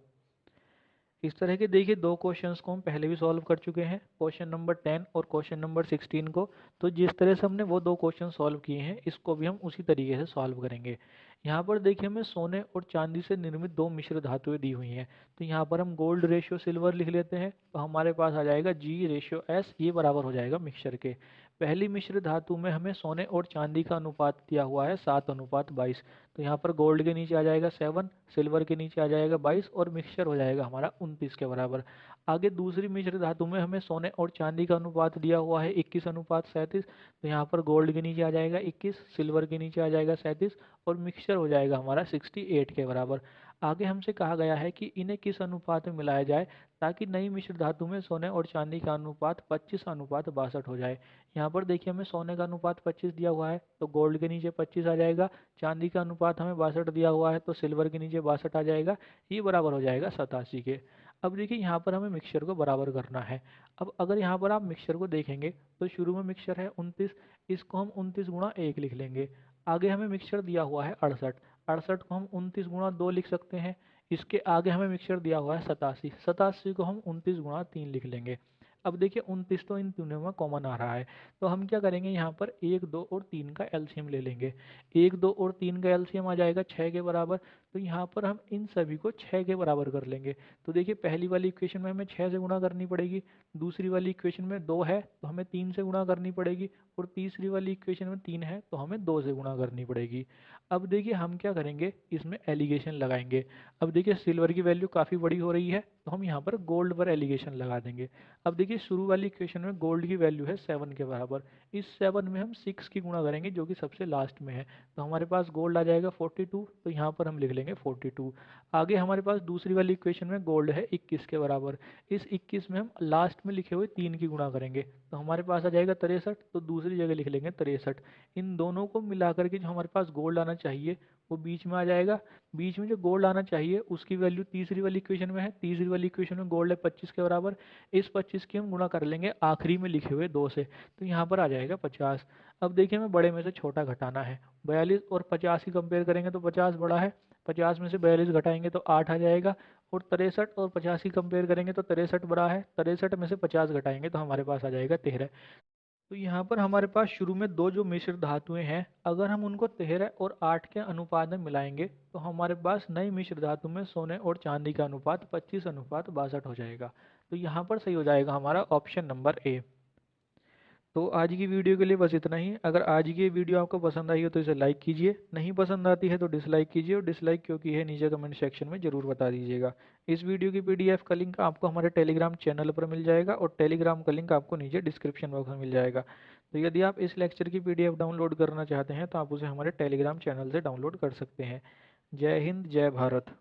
इस तरह के देखिए दो क्वेश्चंस को हम पहले भी सॉल्व कर चुके हैं, क्वेश्चन नंबर 10 और क्वेश्चन नंबर 16 को। तो जिस तरह से हमने वो दो क्वेश्चन सॉल्व किए हैं इसको भी हम उसी तरीके से सॉल्व करेंगे। यहाँ पर देखिए हमें सोने और चांदी से निर्मित दो मिश्र धातुएं दी हुई हैं। तो यहाँ पर हम गोल्ड रेशियो सिल्वर लिख लेते हैं तो हमारे पास आ जाएगा G/S, ये बराबर हो जाएगा मिक्सचर के। पहली मिश्र धातु में हमें सोने और चांदी का अनुपात दिया हुआ है 7:22। तो यहाँ पर गोल्ड के नीचे आ जाएगा 7, सिल्वर के नीचे आ जाएगा 22 और मिक्सचर हो जाएगा हमारा 29 के बराबर। आगे दूसरी मिश्र धातु में हमें सोने और चांदी का अनुपात दिया हुआ है 21:37। तो यहाँ पर गोल्ड के नीचे आ जाएगा 21, सिल्वर के नीचे आ जाएगा 37 और मिक्सचर हो जाएगा हमारा 68 के बराबर। आगे हमसे कहा गया है कि इन्हें किस अनुपात में मिलाया जाए ताकि नई मिश्र धातु में सोने और चांदी का अनुपात 25:62 हो जाए। यहाँ पर देखिए हमें सोने का अनुपात 25 दिया हुआ है तो गोल्ड के नीचे 25 आ जाएगा। चांदी का अनुपात हमें 62 दिया हुआ है तो सिल्वर के नीचे 62 आ जाएगा। ये बराबर हो जाएगा 87 के। अब देखिए यहाँ पर हमें मिक्सचर को बराबर करना है। अब अगर यहाँ पर आप मिक्सचर को देखेंगे तो शुरू में मिक्सचर है 29, इसको हम 29 × 1 लिख लेंगे। आगे हमें मिक्सचर दिया हुआ है 68, 68 को हम 29 × 2 लिख सकते हैं। इसके आगे हमें मिक्सचर दिया हुआ है 87, 87 को हम 29 × 3 लिख लेंगे। अब देखिए 29 तो इन तीनों में कॉमन आ रहा है तो हम क्या करेंगे, यहाँ पर 1, 2 और 3 का एलसीएम ले लेंगे। 1, 2 और 3 का एलसीएम आ जाएगा 6 के बराबर। तो यहाँ पर हम इन सभी को 6 के बराबर कर लेंगे। तो देखिए पहली वाली इक्वेशन में हमें 6 से गुणा करनी पड़ेगी, दूसरी वाली इक्वेशन में 2 है तो हमें 3 से गुणा करनी पड़ेगी और तीसरी वाली इक्वेशन में 3 है तो हमें 2 से गुणा करनी पड़ेगी। अब देखिए हम क्या करेंगे, इसमें एलिगेशन लगाएंगे। अब देखिए सिल्वर की वैल्यू काफ़ी बड़ी हो रही है तो हम यहाँ पर गोल्ड पर एलिगेशन लगा देंगे। अब देखिए शुरू वाली इक्वेशन में गोल्ड की वैल्यू है 7 के बराबर, इस 7 में हम 6 की गुणा करेंगे जो कि सबसे लास्ट में है। तो हमारे पास गोल्ड आ जाएगा 42, तो यहाँ पर हम लिख लेंगे 42। आगे हमारे पास दूसरी वाली इक्वेशन में गोल्ड है 21 के बराबर, इस 21 में हम लास्ट में लिखे हुए 3 की गुणा करेंगे तो हमारे पास आ जाएगा 63, तो दूसरी जगह लिख लेंगे 63। इन दोनों को मिला करके जो हमारे पास गोल्ड आना चाहिए वो बीच में आ जाएगा। बीच में जो गोल्ड आना चाहिए उसकी वैल्यू तीसरी वाली इक्वेशन में है, तीसरी वाली इक्वेशन में गोल्ड है 25 के बराबर, इस 25 की हम गुणा कर लेंगे आखिरी में लिखे हुए 2 से, तो यहाँ पर आ जाएगा 50। अब देखिए हमें बड़े में से छोटा घटाना है, 42 और 50 की कंपेयर करेंगे तो 50 बड़ा है, 50 में से 42 घटाएंगे तो 8 आ जाएगा और 63 और 50 की कंपेयर करेंगे तो 63 बड़ा है, 63 में से 50 घटाएंगे तो हमारे पास आ जाएगा 13। तो यहाँ पर हमारे पास शुरू में दो जो मिश्र धातुएं हैं, अगर हम उनको 13 और 8 के अनुपात में मिलाएंगे तो हमारे पास नई मिश्र धातु में सोने और चांदी का अनुपात 25:62 हो जाएगा। तो यहाँ पर सही हो जाएगा हमारा ऑप्शन नंबर ए। तो आज की वीडियो के लिए बस इतना ही। अगर आज की ये वीडियो आपको पसंद आई हो तो इसे लाइक कीजिए, नहीं पसंद आती है तो डिसलाइक कीजिए और डिसलाइक क्यों की है नीचे कमेंट सेक्शन में ज़रूर बता दीजिएगा। इस वीडियो की पीडीएफ का लिंक आपको हमारे टेलीग्राम चैनल पर मिल जाएगा और टेलीग्राम का लिंक आपको नीचे डिस्क्रिप्शन बॉक्स में मिल जाएगा। तो यदि आप इस लेक्चर की पीडीएफ डाउनलोड करना चाहते हैं तो आप उसे हमारे टेलीग्राम चैनल से डाउनलोड कर सकते हैं। जय हिंद, जय भारत।